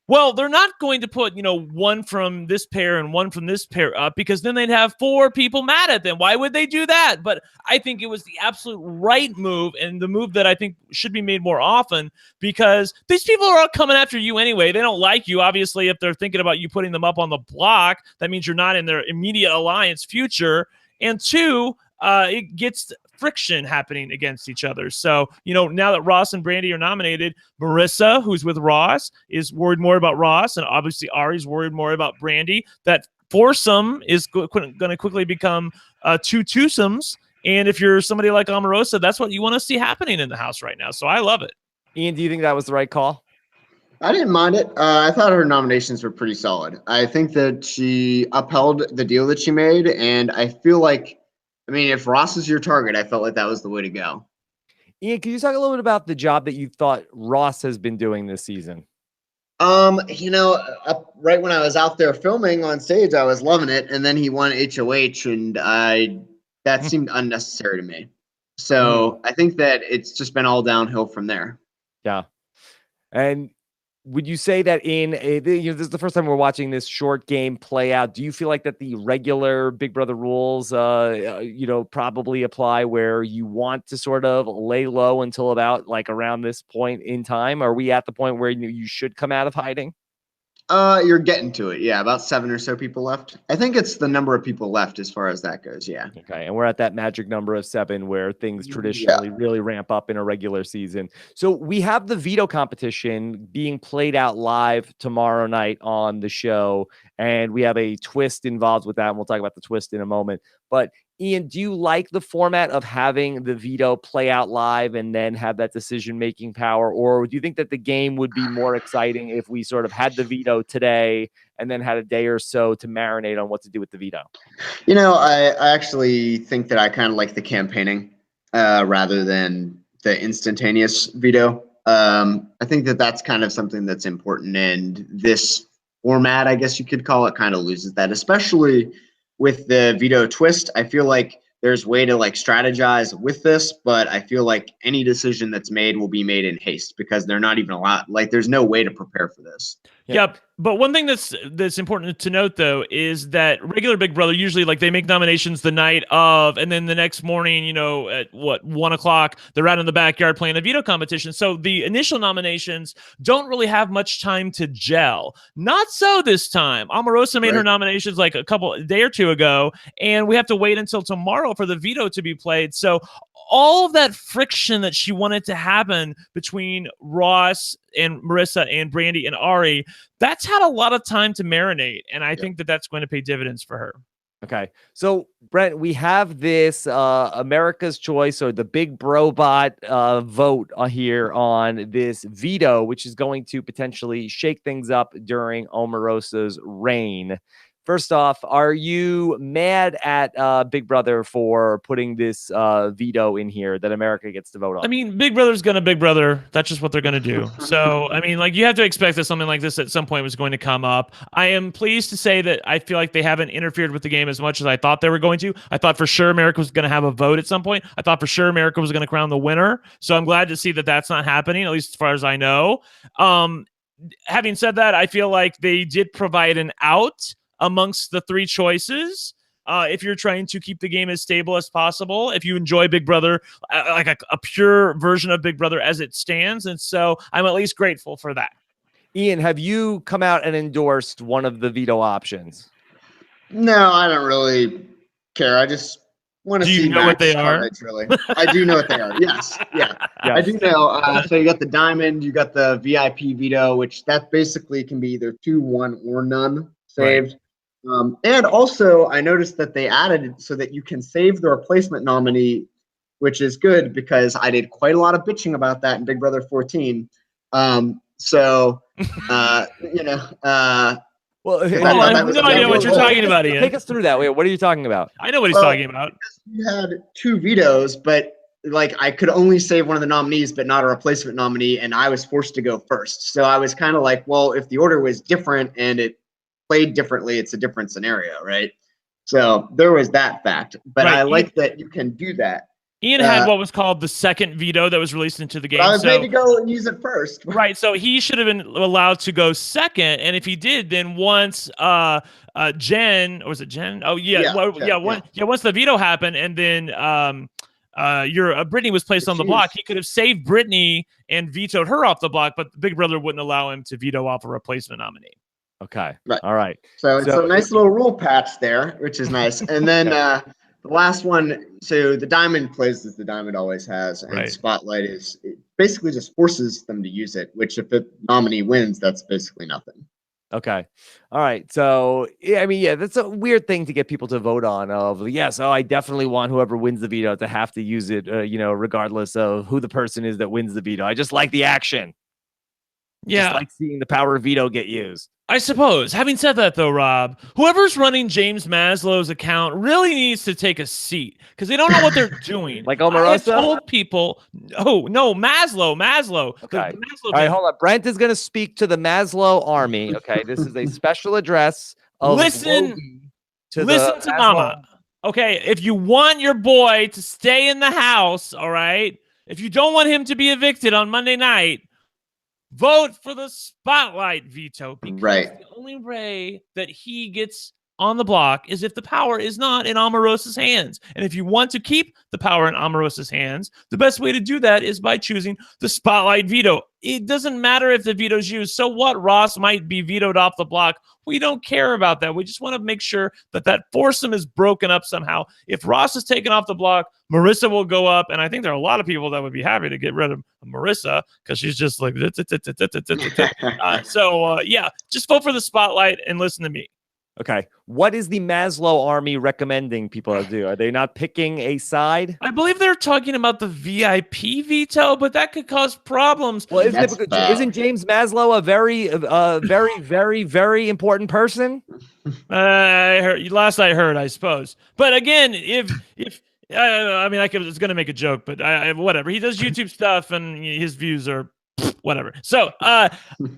Speaker 3: well, they're not going to put, one from this pair and one from this pair up, because then they'd have four people mad at them. Why would they do that? But I think it was the absolute right move, and the move that I think should be made more often, because these people are all coming after you anyway. They don't like you. Obviously, if they're thinking about you putting them up on the block, that means you're not in their immediate alliance future. And two, it gets friction happening against each other. So, now that Ross and Brandy are nominated, Marissa, who's with Ross, is worried more about Ross, and obviously Ari's worried more about Brandy. That foursome is going to quickly become two twosomes. And if you're somebody like Omarosa, that's what you want to see happening in the house right now. So I love it.
Speaker 1: Ian, do you think that was the right call?
Speaker 2: I didn't mind it. I thought her nominations were pretty solid. I think that she upheld the deal that she made, and I feel like, if Ross is your target, I felt like that was the way to go.
Speaker 1: Ian, can you talk a little bit about the job that you thought Ross has been doing this season?
Speaker 2: Right when I was out there filming on stage, I was loving it, and then he won HOH, and that seemed unnecessary to me. So I think that it's just been all downhill from there.
Speaker 1: Yeah. And would you say that this is the first time we're watching this short game play out? Do you feel like that the regular Big Brother rules, probably apply where you want to sort of lay low until about like around this point in time? Are we at the point where you should come out of hiding?
Speaker 2: You're getting to it. Yeah, about 7 or so people left. I think it's the number of people left as far as that goes. Yeah.
Speaker 1: Okay, and we're at that magic number of 7 where things traditionally really ramp up in a regular season. So we have the veto competition being played out live tomorrow night on the show, and we have a twist involved with that, and we'll talk about the twist in a moment. But Ian, do you like the format of having the veto play out live and then have that decision-making power? Or do you think that the game would be more exciting if we sort of had the veto today and then had a day or so to marinate on what to do with the veto?
Speaker 2: I actually think that I kind of like the campaigning rather than the instantaneous veto. I think that that's kind of something that's important, and this format, I guess you could call it, kind of loses that, especially with the veto twist. I feel like there's way to strategize with this, but I feel like any decision that's made will be made in haste because they're not even allowed. There's no way to prepare for this.
Speaker 3: Yep. But one thing that's important to note, though, is that regular Big Brother usually they make nominations the night of, and then the next morning, at 1 o'clock, they're out in the backyard playing a veto competition. So the initial nominations don't really have much time to gel. Not so this time. Omarosa made her nominations a day or two ago, and we have to wait until tomorrow for the veto to be played. So all of that friction that she wanted to happen between Ross and Marissa and Brandy and Ari, that's had a lot of time to marinate. And I think that that's going to pay dividends for her.
Speaker 1: Okay. So, Brent, we have this America's Choice, or the Big Brobot vote here on this veto, which is going to potentially shake things up during Omarosa's reign. First off, are you mad at Big Brother for putting this veto in here that America gets to vote on?
Speaker 3: Big Brother's gonna Big Brother. That's just what they're gonna do. So, you have to expect that something like this at some point was going to come up. I am pleased to say that I feel like they haven't interfered with the game as much as I thought they were going to. I thought for sure America was going to have a vote at some point. I thought for sure America was going to crown the winner. So I'm glad to see that that's not happening, at least as far as I know. Having said that, I feel like they did provide an out amongst the three choices. If you're trying to keep the game as stable as possible, if you enjoy Big Brother, like a pure version of Big Brother as it stands. And so I'm at least grateful for that.
Speaker 1: Ian, have you come out and endorsed one of the veto options?
Speaker 2: No, I don't really care. I just want to see.
Speaker 3: Do you know what they are?
Speaker 2: Really. I do know what they are. Yes. Yeah. Yes. I do know. So you got the diamond, you got the VIP veto, which that basically can be either 2, 1, or none saved. Right. And also, I noticed that they added it so that you can save the replacement nominee which is good because I did quite a lot of bitching about that in Big Brother 14. So, you know,
Speaker 1: Well,
Speaker 3: I have no idea what you're talking about, Ian.
Speaker 1: Take us through that. Wait, what are you talking about?
Speaker 3: I know what he's talking about.
Speaker 2: We had 2 vetoes, but like I could only save one of the nominees, but not a replacement nominee, and I was forced to go first. So I was kind of like, well, if the order was different and it played differently, it's a different scenario, right? So there was that fact. But
Speaker 3: Right.
Speaker 2: I like that you can do that.
Speaker 3: Ian had what was called the second veto that was released into the game.
Speaker 2: I was made to go and use it first.
Speaker 3: Right, so he should have been allowed to go second, and if he did, then once Jen, or was it Jen? Oh yeah, once the veto happened, and then Brittany was placed on the block, he could have saved Brittany and vetoed her off the block, but Big Brother wouldn't allow him to veto off a replacement nominee.
Speaker 1: Okay.
Speaker 2: Right.
Speaker 1: All right.
Speaker 2: So it's a nice little rule patch there, which is nice. And then the last one, so the diamond plays as the diamond always has, and Spotlight it basically just forces them to use it, which if the nominee wins, that's basically nothing.
Speaker 1: Okay. All right. So, yeah, I mean, yeah, that's a weird thing to get people to vote on I definitely want whoever wins the veto to have to use it, regardless of who the person is that wins the veto. I just like the action.
Speaker 3: Yeah.
Speaker 1: Just like seeing the power of veto get used.
Speaker 3: I suppose. Having said that, though, Rob, whoever's running James Maslow's account really needs to take a seat because they don't know what they're doing.
Speaker 1: Like Omarosa?
Speaker 3: I told people, oh, no, Maslow.
Speaker 1: Okay. All right, hold on. Brent is going to speak to the Maslow army. Okay, this is a special address of
Speaker 3: listen to Mama. Okay, if you want your boy to stay in the house, all right, if you don't want him to be evicted on Monday night, vote for the Spotlight veto, because the only way that he gets on the block is if the power is not in Omarosa's hands. And if you want to keep the power in Omarosa's hands, the best way to do that is by choosing the Spotlight veto. It doesn't matter if the veto's used. So what? Ross might be vetoed off the block. We don't care about that. We just want to make sure that that foursome is broken up somehow. If Ross is taken off the block, Marissa will go up. And I think there are a lot of people that would be happy to get rid of Marissa because she's just like, yeah, just vote for the Spotlight and listen to me.
Speaker 1: Okay. What is the Maslow army recommending people to do? Are they not picking a side?
Speaker 3: I believe they're talking about the VIP veto, but that could cause problems.
Speaker 1: Well, isn't James Maslow a very, very, very important person?
Speaker 3: Last I heard, I suppose. But again, if I mean, I was going to make a joke, but whatever. He does YouTube stuff, and his views are whatever. So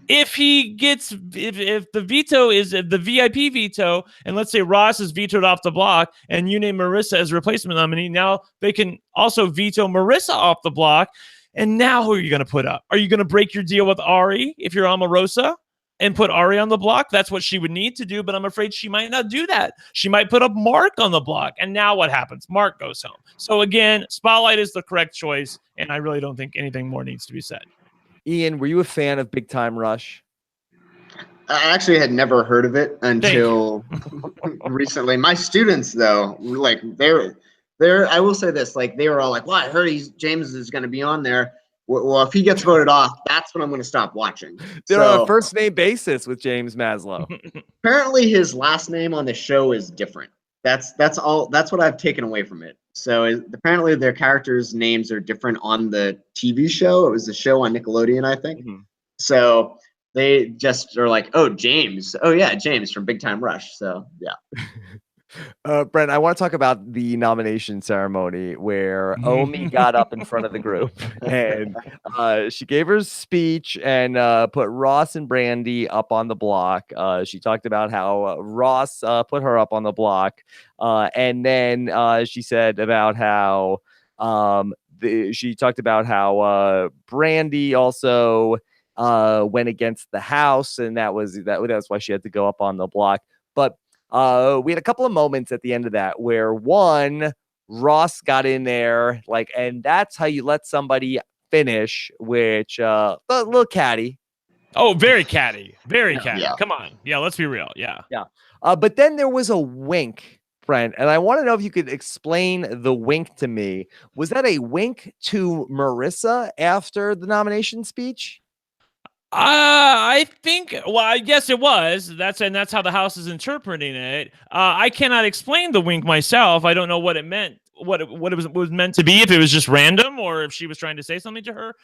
Speaker 3: if the veto is the VIP veto, and let's say Ross is vetoed off the block and you name Marissa as replacement nominee, now they can also veto Marissa off the block. And now who are you going to put up? Are you going to break your deal with Ari if you're Omarosa and put Ari on the block? That's what she would need to do, but I'm afraid she might not do that. She might put up Mark on the block. And now what happens? Mark goes home. So again, Spotlight is the correct choice, and I really don't think anything more needs to be said.
Speaker 1: Ian, were you a fan of Big Time Rush?
Speaker 2: I actually had never heard of it until recently. My students, though, like they're I will say this, like they were all like, well, I heard James is going to be on there. Well, if he gets voted off, that's when I'm going to stop watching.
Speaker 1: They're on a first name basis with James Maslow.
Speaker 2: Apparently his last name on the show is different. That's what I've taken away from it. So apparently their characters' names are different on the TV show. It was a show on Nickelodeon, I think. Mm-hmm. So they just are like, oh, James. Oh, yeah, James from Big Time Rush. So, yeah.
Speaker 1: Brent, I want to talk about the nomination ceremony where Omi got up in front of the group and she gave her speech and put Ross and Brandy up on the block. She talked about how Ross put her up on the block. And then she said about how she talked about how Brandy also went against the house, and that's why she had to go up on the block. But we had a couple of moments at the end of that where Ross got in there, and that's how you let somebody finish, which a little catty.
Speaker 3: Oh, very catty. Very catty. Yeah. Come on. Yeah, let's be real. Yeah.
Speaker 1: Yeah. But then there was a wink, Brent, and I want to know if you could explain the wink to me. Was that a wink to Marissa after the nomination speech?
Speaker 3: I think, well, yes, it was. That's how the house is interpreting it. I cannot explain the wink myself. I don't know what it meant what it was meant to be, if it was just random or if she was trying to say something to her.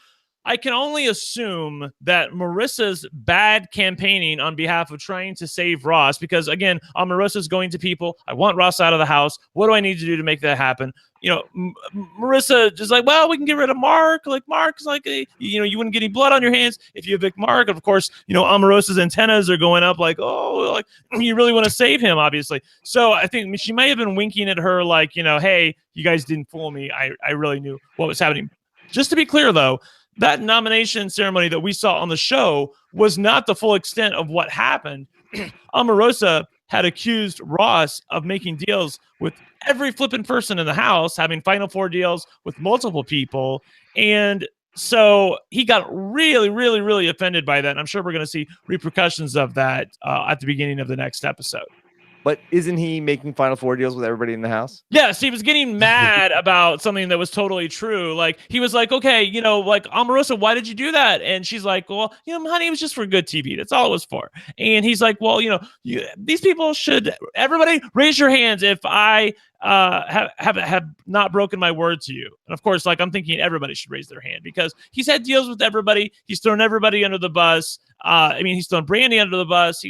Speaker 3: I can only assume that Marissa's bad campaigning on behalf of trying to save Ross, because again, Omarosa's going to people, I want Ross out of the house. What do I need to do to make that happen? You know, Marissa just like, well, we can get rid of Mark. Like Mark's like, you know, you wouldn't get any blood on your hands if you evict Mark. Of course, you know, Omarosa's antennas are going up like, oh, like you really want to save him, obviously. So I think she may have been winking at her like, you know, hey, you guys didn't fool me. I really knew what was happening. Just to be clear, though, that nomination ceremony that we saw on the show was not the full extent of what happened. Omarosa had accused Ross of making deals with every flipping person in the house, having Final Four deals with multiple people. And so he got really, really, really offended by that. And I'm sure we're going to see repercussions of that at the beginning of the next episode.
Speaker 1: But isn't he making Final Four deals with everybody in the house?
Speaker 3: Yes, he was getting mad about something that was totally true. Like, he was like, okay, you know, like, Omarosa, why did you do that? And she's like, well, you know, honey, it was just for good TV. That's all it was for. And he's like, well, you know, these people should, everybody raise your hands if I have not broken my word to you. And of course, like, I'm thinking everybody should raise their hand because he's had deals with everybody. He's thrown everybody under the bus. I mean, he's thrown Brandy under the bus.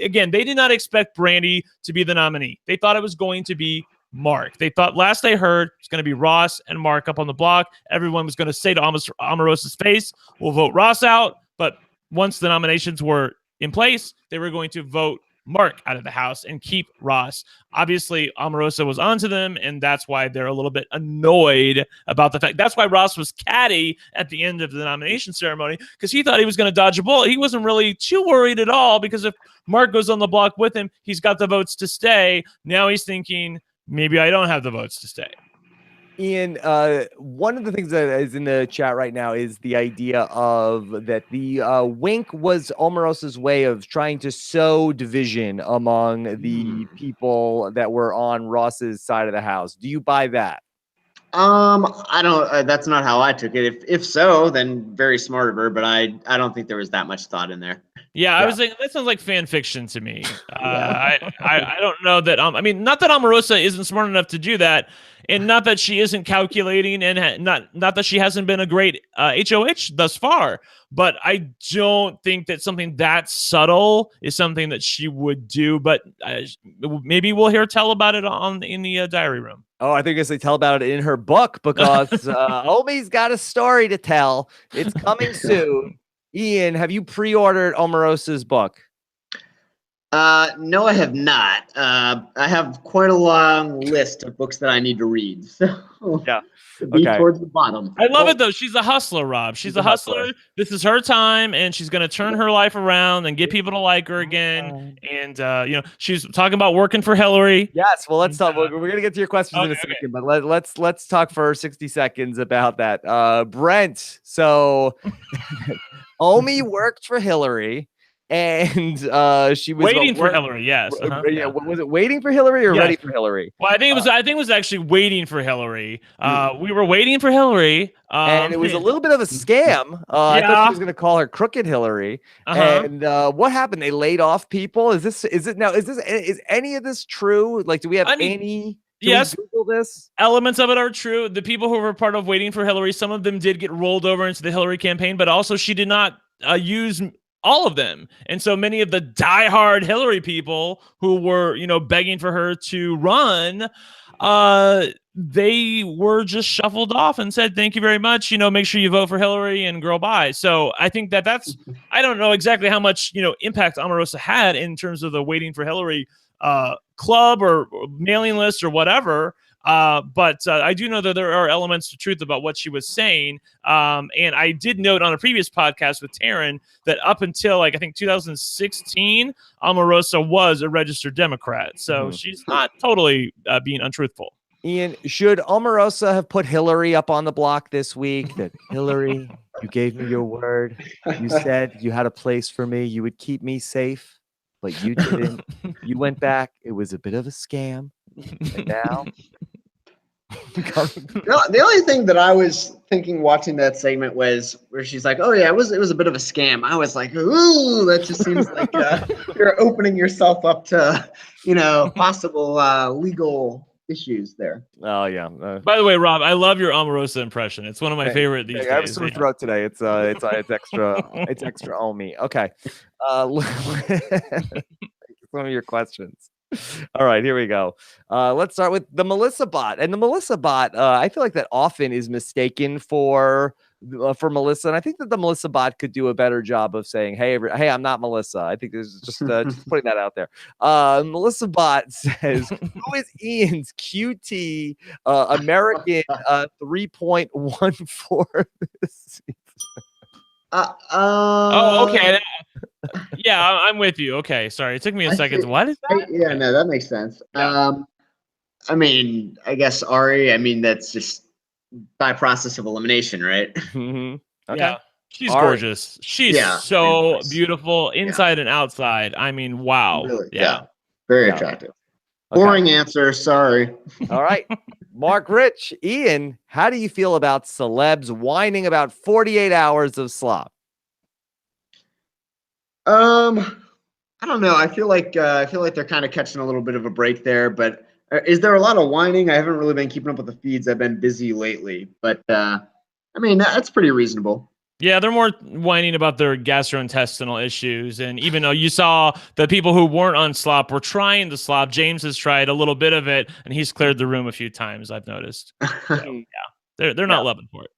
Speaker 3: Again, they did not expect Brandy to be the nominee. They thought it was going to be Mark. They thought, last they heard, it's going to be Ross and Mark up on the block. Everyone was going to say to Omarosa's face, we'll vote Ross out. But once the nominations were in place, they were going to vote Mark out of the house and keep Ross. Obviously, Omarosa was onto them, and that's why they're a little bit annoyed about the fact. That's why Ross was catty at the end of the nomination ceremony, because he thought he was going to dodge a bullet. He wasn't really too worried at all, because if Mark goes on the block with him, he's got the votes to stay. Now he's thinking, maybe I don't have the votes to stay.
Speaker 1: Ian, one of the things that is in the chat right now is the idea of that the wink was Omarosa's way of trying to sow division among the people that were on Ross's side of the house. Do you buy that?
Speaker 2: I don't. That's not how I took it. If so, then very smart of her. But I don't think there was that much thought in there.
Speaker 3: Yeah, I was like, that sounds like fan fiction to me. I don't know that. I mean, not that Omarosa isn't smart enough to do that, and not that she isn't calculating, and not that she hasn't been a great HOH thus far. But I don't think that something that subtle is something that she would do. But maybe we'll hear tell about it in the diary room.
Speaker 1: Oh, I think they tell about it in her book, because Omi's got a story to tell. It's coming soon. Ian, have you pre-ordered Omarosa's book?
Speaker 2: No, I have not. I have quite a long list of books that I need to read. So
Speaker 1: yeah,
Speaker 2: be towards the bottom.
Speaker 3: I love it though. She's a hustler, Rob. She's a hustler. This is her time, and she's going to turn her life around and get people to like her again. And you know, she's talking about working for Hillary.
Speaker 1: Yes. Well, let's talk. We're going to get to your questions in a second, but let's talk for 60 seconds about that. Brent. So Omi worked for Hillary. And she was
Speaker 3: waiting for Hillary. Yes.
Speaker 1: Yeah. Was it waiting for Hillary or ready for Hillary?
Speaker 3: Well, I think it was actually waiting for Hillary. We were waiting for Hillary.
Speaker 1: And it was a little bit of a scam. I thought she was going to call her Crooked Hillary. And what happened? They laid off people. Is any of this true? Like, do we have any?
Speaker 3: Yes,
Speaker 1: this?
Speaker 3: Elements of it are true. The people who were part of waiting for Hillary, some of them did get rolled over into the Hillary campaign, but also she did not use all of them. And so many of the diehard Hillary people who were, you know, begging for her to run, they were just shuffled off and said, thank you very much. You know, make sure you vote for Hillary and girl bye. So I think that's, I don't know exactly how much, you know, impact Omarosa had in terms of the waiting for Hillary club or mailing list or whatever. But I do know that there are elements to truth about what she was saying. And I did note on a previous podcast with Taryn that up until I think 2016, Omarosa was a registered Democrat. So she's not totally being untruthful.
Speaker 1: Ian, should Omarosa have put Hillary up on the block this week? That Hillary, you gave me your word. You said you had a place for me. You would keep me safe, but you didn't. You went back. It was a bit of a scam. And now...
Speaker 2: The only thing that I was thinking watching that segment was where she's like, oh yeah, it was a bit of a scam. I was like, ooh, that just seems like you're opening yourself up to, you know, possible legal issues there.
Speaker 1: Oh yeah.
Speaker 3: By the way, Rob, I love your Omarosa impression. It's one of my favorite these
Speaker 1: I have a
Speaker 3: days.
Speaker 1: sore throat today. It's extra. It's extra on me. Okay. Some of your questions. All right, here we go. Let's start with the Melissa bot. And the Melissa bot, I feel like that often is mistaken for Melissa. And I think that the Melissa bot could do a better job of saying, hey, I'm not Melissa. I think there's just putting that out there. Melissa bot says, who is Ian's QT American 3.14 this season?
Speaker 3: Oh, okay. Yeah, I'm with you. Okay, sorry. It took me a second. What is that?
Speaker 2: Yeah, no, that makes sense.
Speaker 3: Yeah.
Speaker 2: I mean, I guess Ari, I mean, that's just by process of elimination, right?
Speaker 1: Mm-hmm. Okay.
Speaker 3: Yeah. She's
Speaker 1: Ari.
Speaker 3: gorgeous. She's so beautiful inside and outside. I mean, wow.
Speaker 2: Really,
Speaker 3: Yeah.
Speaker 2: very attractive.
Speaker 1: Okay.
Speaker 2: Boring answer, sorry.
Speaker 1: All right. Mark Rich, Ian, how do you feel about celebs whining about 48 hours of slop?
Speaker 2: I don't know. I feel like they're kind of catching a little bit of a break there, but is there a lot of whining? I haven't really been keeping up with the feeds. I've been busy lately, but I mean, that's pretty reasonable.
Speaker 3: Yeah, they're more whining about their gastrointestinal issues. And even though you saw the people who weren't on slop were trying the slop, James has tried a little bit of it, and he's cleared the room a few times, I've noticed. So, yeah, they're not loving for it.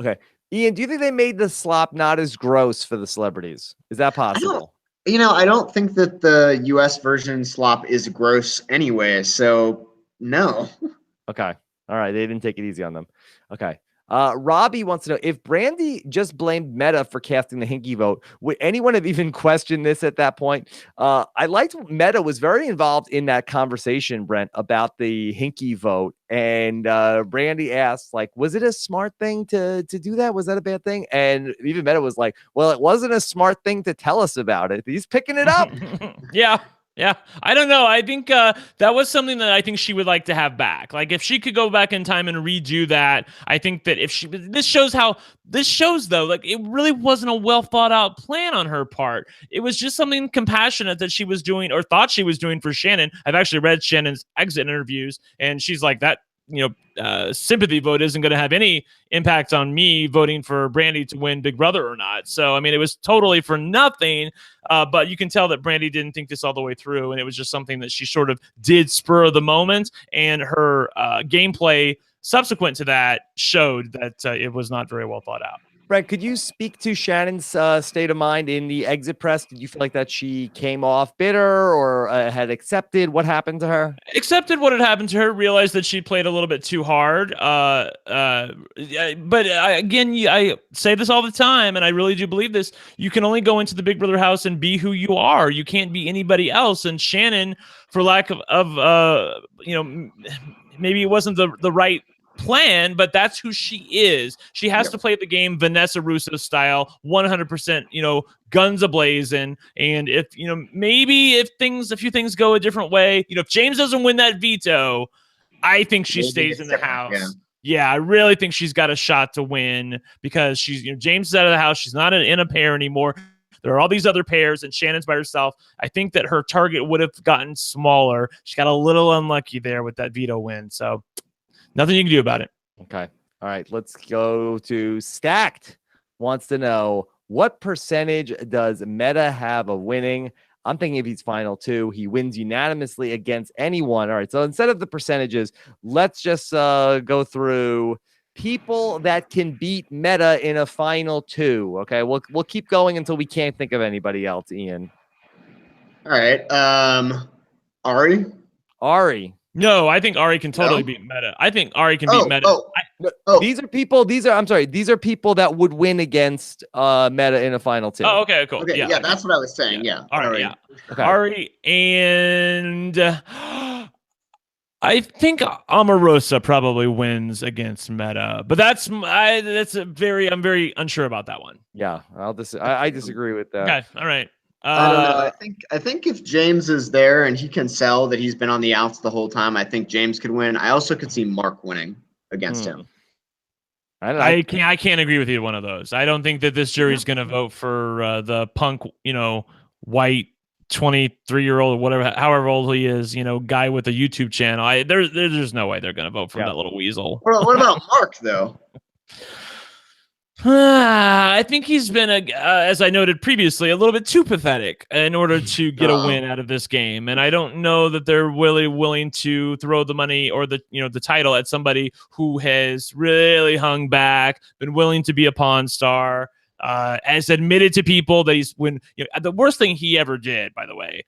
Speaker 1: Okay. Ian, do you think they made the slop not as gross for the celebrities? Is that possible?
Speaker 2: I don't think that the U.S. version slop is gross anyway, so no.
Speaker 1: Okay. All right. They didn't take it easy on them. Okay. Robbie wants to know if Brandy just blamed Meta for casting the Hinky vote. Would anyone have even questioned this at that point? I liked Meta was very involved in that conversation, Brent, about the Hinky vote. And Brandy asked, like, was it a smart thing to do that? Was that a bad thing? And even Meta was like, well, it wasn't a smart thing to tell us about it. He's picking it up.
Speaker 3: Yeah, I don't know. I think that was something that I think she would like to have back. Like if she could go back in time and redo that, I think that this shows though, like it really wasn't a well thought out plan on her part. It was just something compassionate that she was doing or thought she was doing for Shannon. I've actually read Shannon's exit interviews, and she's like that. Sympathy vote isn't going to have any impact on me voting for Brandy to win Big Brother or not. So, I mean, it was totally for nothing, but you can tell that Brandy didn't think this all the way through, and it was just something that she sort of did spur of the moment, and her gameplay subsequent to that showed that it was not very well thought out.
Speaker 1: Brent, could you speak to Shannon's state of mind in the exit press? Did you feel like that she came off bitter or had accepted what happened to her?
Speaker 3: Accepted what had happened to her, realized that she played a little bit too hard. But again, I say this all the time, and I really do believe this. You can only go into the Big Brother house and be who you are. You can't be anybody else. And Shannon, for lack of maybe it wasn't the right plan, but that's who she is. She has to play the game Vanessa Russo style, 100%, guns ablazing. And if, maybe if a few things go a different way, if James doesn't win that veto, I think she stays in the house. Yeah, I really think she's got a shot to win because she's, James is out of the house. She's not in a pair anymore. There are all these other pairs, and Shannon's by herself. I think that her target would have gotten smaller. She got a little unlucky there with that veto win. So nothing you can do about it.
Speaker 1: Okay. All right. Let's go to Stacked. Wants to know what percentage does Meta have of winning? I'm thinking if he's final two, he wins unanimously against anyone. All right. So instead of the percentages, let's just go through people that can beat Meta in a final two. Okay. We'll keep going until we can't think of anybody else, Ian.
Speaker 2: All right. Ari.
Speaker 3: No, I think Ari can totally beat Meta. I think Ari can beat Meta.
Speaker 1: These are people that would win against Meta in a final two.
Speaker 3: Oh, okay, cool.
Speaker 2: Okay, yeah, that's what I was saying. Yeah.
Speaker 3: All right, yeah.
Speaker 1: Okay.
Speaker 3: Ari and I think Omarosa probably wins against Meta, but I'm very unsure about that one.
Speaker 1: Yeah, I disagree with that.
Speaker 3: Okay, all right.
Speaker 2: I don't know. I think if James is there and he can sell that he's been on the outs the whole time, I think James could win. I also could see Mark winning against him.
Speaker 3: I can't agree with either one of those. I don't think that this jury's going to vote for the punk, white 23-year-old, whatever, however old he is, guy with a YouTube channel. There's no way they're going to vote for that little weasel.
Speaker 2: What about Mark though?
Speaker 3: I think he's been, as I noted previously, a little bit too pathetic in order to get a win out of this game, and I don't know that they're really willing to throw the money or the title at somebody who has really hung back, been willing to be a pawn star, has admitted to people that the worst thing he ever did, by the way,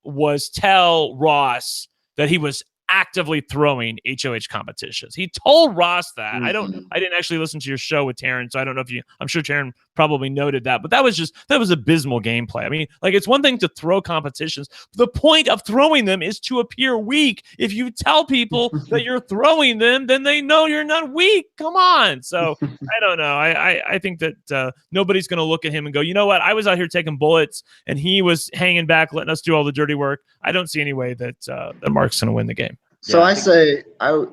Speaker 3: was tell Ross that he was actively throwing HOH competitions. He told Ross that.
Speaker 2: Mm-hmm.
Speaker 3: I didn't actually listen to your show with Taryn, so I don't know if I'm sure Taryn probably noted that, but that was abysmal gameplay. I mean, like, it's one thing to throw competitions. The point of throwing them is to appear weak. If you tell people that you're throwing them, then they know you're not weak. Come on. So I don't know. I think that nobody's going to look at him and go, you know what? I was out here taking bullets and he was hanging back, letting us do all the dirty work. I don't see any way that Mark's going to win the game.
Speaker 2: So I would say R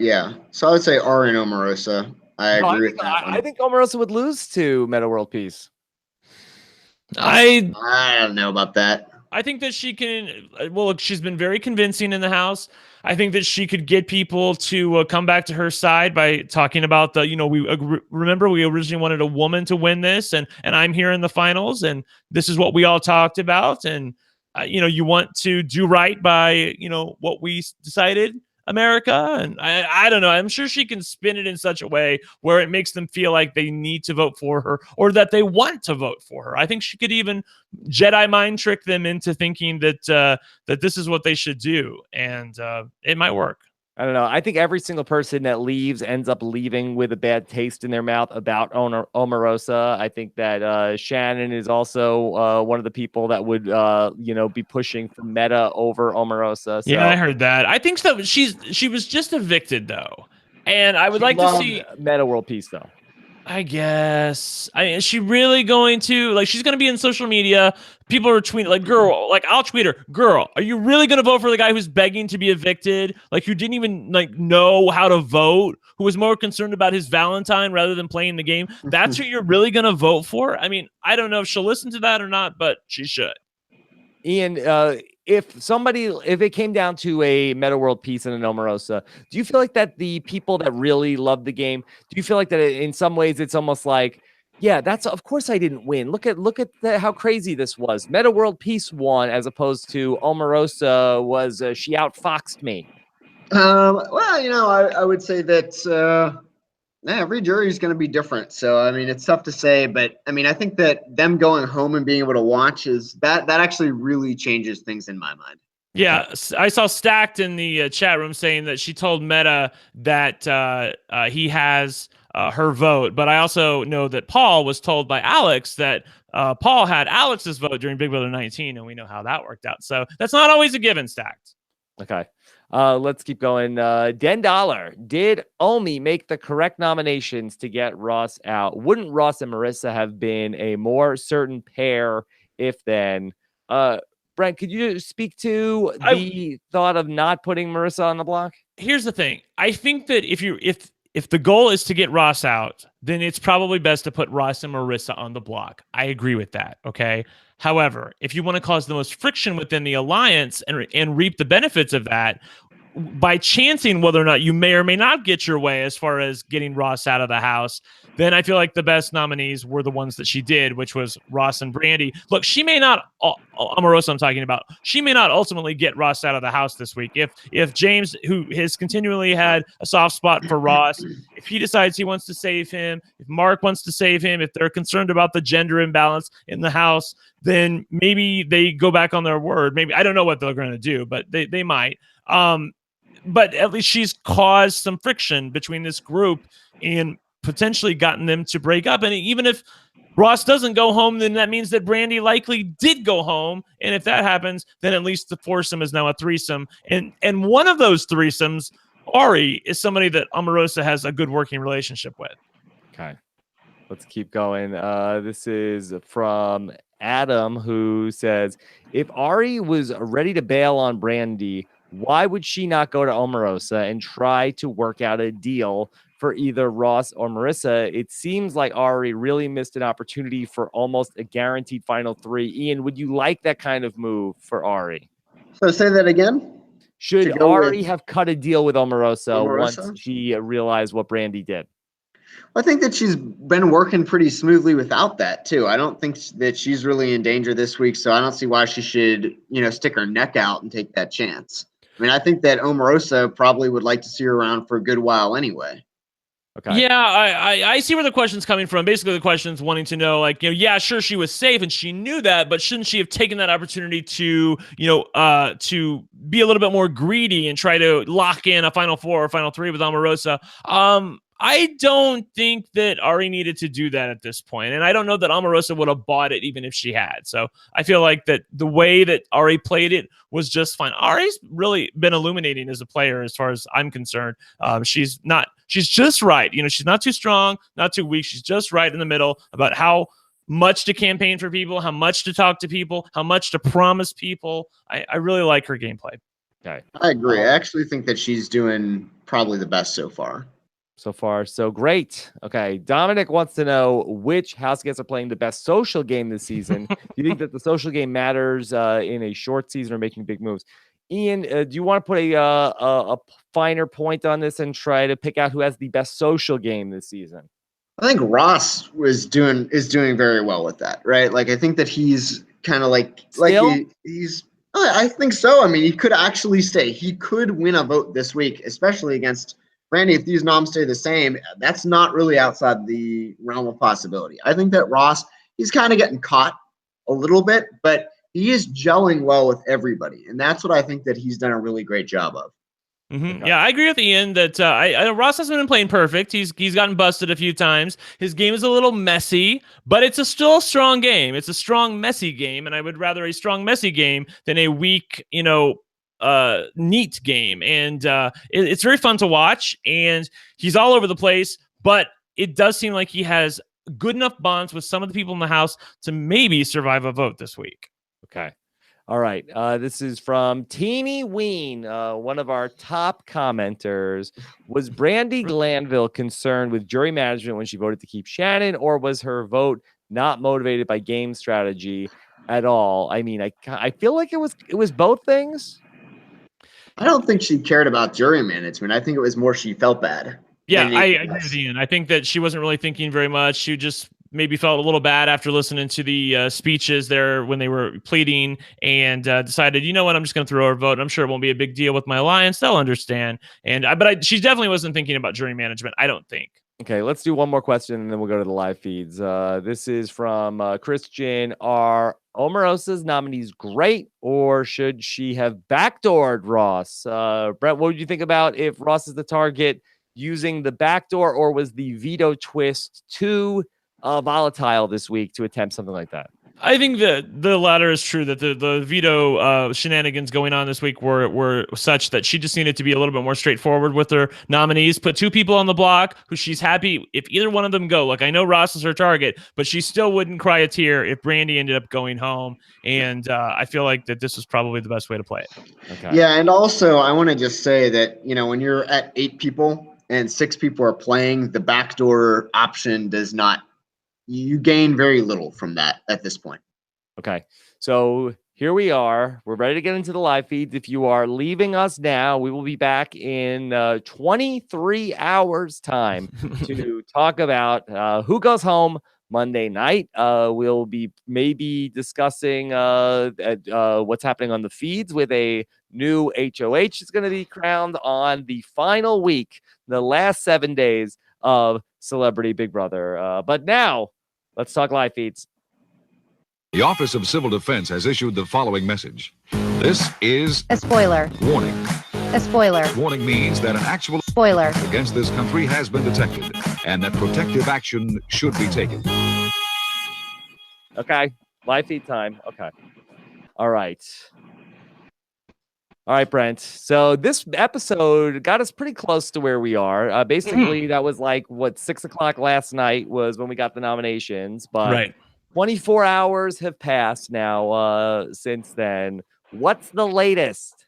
Speaker 2: in Omarosa. I agree with that one.
Speaker 1: I think Omarosa would lose to Meta World Peace.
Speaker 3: I
Speaker 2: don't know about that.
Speaker 3: I think that she can. Well, look, she's been very convincing in the House. I think that she could get people to come back to her side by talking about remember we originally wanted a woman to win this, and I'm here in the finals, and this is what we all talked about, and you want to do right by what we decided, America, and I don't know. I'm sure she can spin it in such a way where it makes them feel like they need to vote for her or that they want to vote for her. I think she could even Jedi mind trick them into thinking that this is what they should do, and it might work.
Speaker 1: I don't know. I think every single person that leaves ends up leaving with a bad taste in their mouth about Omarosa. I think that Shannon is also one of the people that would, be pushing for Meta over Omarosa. So.
Speaker 3: Yeah, I heard that. I think so. She was just evicted though, and I would like to see
Speaker 1: Meta World Peace though.
Speaker 3: I guess. Is she really going to, she's going to be in social media. People are tweeting, girl, I'll tweet her, girl, are you really going to vote for the guy who's begging to be evicted? Who didn't even, know how to vote, who was more concerned about his Valentine rather than playing the game? That's who you're really going to vote for? I mean, I don't know if she'll listen to that or not, but she should.
Speaker 1: Ian, if it came down to a Meta World Peace and an Omarosa, do you feel like that the people that really love the game, do you feel like that in some ways it's almost like, yeah, of course I didn't win. Look at how crazy this was. Meta World Peace won as opposed to Omarosa was she outfoxed me.
Speaker 2: Well, I would say that every jury is going to be different. So, I mean, it's tough to say, but I mean, I think that them going home and being able to watch that actually really changes things in my mind.
Speaker 3: Yeah, I saw Stacked in the chat room saying that she told Meta that he has her vote, but I also know that Paul was told by Alex that Paul had Alex's vote during Big Brother 19, and we know how that worked out. So that's not always a given, Stacked.
Speaker 1: Okay. Let's keep going. Den Dollar, did Omi make the correct nominations to get Ross out? Wouldn't Ross and Marissa have been a more certain pair if then? Brent, could you speak to the thought of not putting Marissa on the block?
Speaker 3: Here's the thing. I think that if the goal is to get Ross out, then it's probably best to put Ross and Marissa on the block. I agree with that. Okay. However, if you want to cause the most friction within the alliance and reap the benefits of that, by chancing whether or not you may or may not get your way as far as getting Ross out of the house, then I feel like the best nominees were the ones that she did, which was Ross and Brandy. Look, she may not, Omarosa I'm talking about, she may not ultimately get Ross out of the house this week. If James, who has continually had a soft spot for Ross, if he decides he wants to save him, if Mark wants to save him, if they're concerned about the gender imbalance in the house, then maybe they go back on their word. Maybe, I don't know what they're going to do, but they might. But at least she's caused some friction between this group and potentially gotten them to break up. And even if Ross doesn't go home, then that means that Brandy likely did go home. And if that happens, then at least the foursome is now a threesome. And one of those threesomes, Ari, is somebody that Omarosa has a good working relationship with.
Speaker 1: Okay. Let's keep going. This is from Adam, who says, if Ari was ready to bail on Brandy, why would she not go to Omarosa and try to work out a deal for either Ross or Marissa? It seems like Ari really missed an opportunity for almost a guaranteed final 3. Ian, would you like that kind of move for Ari?
Speaker 2: So say that again.
Speaker 1: Should
Speaker 2: go
Speaker 1: Ari
Speaker 2: with
Speaker 1: have cut a deal with Omarosa once
Speaker 2: Omarosa?
Speaker 1: she realized what Brandy did?
Speaker 2: I think that she's been working pretty smoothly without that too. I don't think that she's really in danger this week, so I don't see why she should, stick her neck out and take that chance. I mean, I think that Omarosa probably would like to see her around for a good while anyway.
Speaker 1: Okay.
Speaker 3: Yeah, I see where the question's coming from. Basically, the question's wanting to know, like, yeah, sure, she was safe and she knew that, but shouldn't she have taken that opportunity to, to be a little bit more greedy and try to lock in a Final 4 or Final 3 with Omarosa? I don't think that Ari needed to do that at this point, and I don't know that Omarosa would have bought it even if she had. So I feel like that the way that Ari played it was just fine. Ari's really been illuminating as a player, as far as I'm concerned. She's just right. She's not too strong, not too weak. She's just right in the middle about how much to campaign for people, how much to talk to people, how much to promise people. I really like her gameplay.
Speaker 1: Okay.
Speaker 2: I agree. I actually think that she's doing probably the best so far.
Speaker 1: So far, so great. Okay. Dominic wants to know which house guests are playing the best social game this season. Do you think that the social game matters in a short season or making big moves? Ian, do you want to put a finer point on this and try to pick out who has the best social game this season?
Speaker 2: I think Ross is doing very well with that, right? Like I think that he's kind of he's. I think so. I mean, he could actually stay. He could win a vote this week, especially against Brandy. If these noms stay the same, that's not really outside the realm of possibility. I think that Ross, he's kind of getting caught a little bit, but he is gelling well with everybody, and that's what I think that he's done a really great job of.
Speaker 3: Mm-hmm. Yeah, I agree with Ian that Ross hasn't been playing perfect. He's gotten busted a few times. His game is a little messy, but it's still a strong game. It's a strong, messy game, and I would rather a strong, messy game than a weak, neat game. And it's very fun to watch, and he's all over the place, but it does seem like he has good enough bonds with some of the people in the house to maybe survive a vote this week.
Speaker 1: Okay. All right. This is from Teeny Ween, one of our top commenters. Was Brandy Glanville concerned with jury management when she voted to keep Shannon, or was her vote not motivated by game strategy at all? I mean, I feel like it was both things.
Speaker 2: I don't think she cared about jury management. I think it was more she felt bad.
Speaker 3: Yeah, I agree with Ian. I think that she wasn't really thinking very much. She just maybe felt a little bad after listening to the speeches there when they were pleading, and decided, you know what, I'm just going to throw her vote. I'm sure it won't be a big deal with my alliance. They'll understand. But she definitely wasn't thinking about jury management, I don't think.
Speaker 1: Okay, let's do one more question, and then we'll go to the live feeds. This is from Christian. Are Omarosa's nominees great, or should she have backdoored Ross? Brent, what would you think about if Ross is the target using the backdoor, or was the veto twist too volatile this week to attempt something like that?
Speaker 3: I think that the latter is true, that the veto shenanigans going on this week were such that she just needed to be a little bit more straightforward with her nominees, put two people on the block who she's happy if either one of them go. Like, I know Ross is her target, but she still wouldn't cry a tear if Brandy ended up going home. And I feel like that this was probably the best way to play it.
Speaker 2: Okay. Yeah, and also I want to just say that, when you're at 8 people and 6 people are playing, the backdoor option does not. You gain very little from that at this point.
Speaker 1: Okay. So here we are. We're ready to get into the live feeds. If you are leaving us now, we will be back in 23 hours time to talk about who goes home Monday night. We'll be maybe discussing what's happening on the feeds with a new HOH is going to be crowned on the final week, the last 7 days of Celebrity Big Brother. But now, let's talk live feeds.
Speaker 4: The Office of Civil Defense has issued the following message. This is
Speaker 5: a spoiler.
Speaker 4: Warning.
Speaker 5: A spoiler.
Speaker 4: Warning means that an actual
Speaker 5: spoiler
Speaker 4: against this country has been detected and that protective action should be taken.
Speaker 1: Okay. Live feed time. Okay. All right. All right, Brent. So this episode got us pretty close to where we are. Basically, that was like 6 o'clock last night was when we got the nominations. But
Speaker 3: right.
Speaker 1: 24 hours have passed now since then. What's the latest?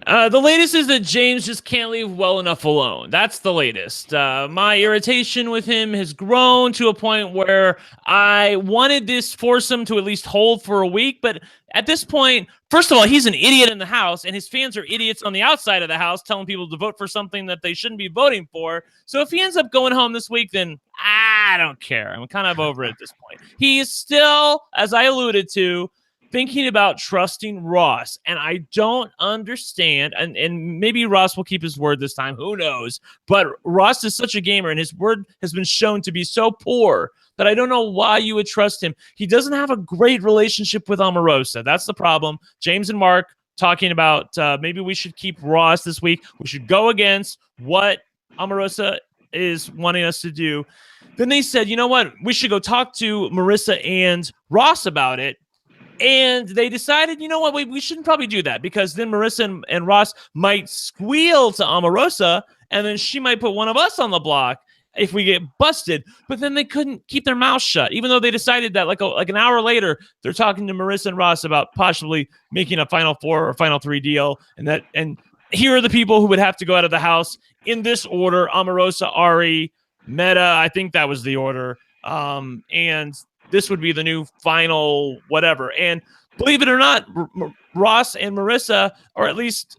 Speaker 3: The latest is that James just can't leave well enough alone. That's the latest. My irritation with him has grown to a point where I wanted this foursome to at least hold for a week. But at this point, first of all, he's an idiot in the house, and his fans are idiots on the outside of the house telling people to vote for something that they shouldn't be voting for. So if he ends up going home this week, then I don't care. I'm kind of over it at this point. He is still, as I alluded to, thinking about trusting Ross, and I don't understand, and maybe Ross will keep his word this time, who knows, but Ross is such a gamer, and his word has been shown to be so poor that I don't know why you would trust him. He doesn't have a great relationship with Omarosa. That's the problem. James and Mark talking about maybe we should keep Ross this week. We should go against what Omarosa is wanting us to do. Then they said, you know what? We should go talk to Marissa and Ross about it. And they decided, you know what, we shouldn't probably do that because then Marissa and Ross might squeal to Omarosa, and then she might put one of us on the block if we get busted. But then they couldn't keep their mouth shut, even though they decided that like an hour later, they're talking to Marissa and Ross about possibly making a Final Four or Final Three deal. And here are the people who would have to go out of the house in this order: Omarosa, Ari, Meta. I think that was the order. And this would be the new final whatever. And believe it or not, Ross and Marissa are at least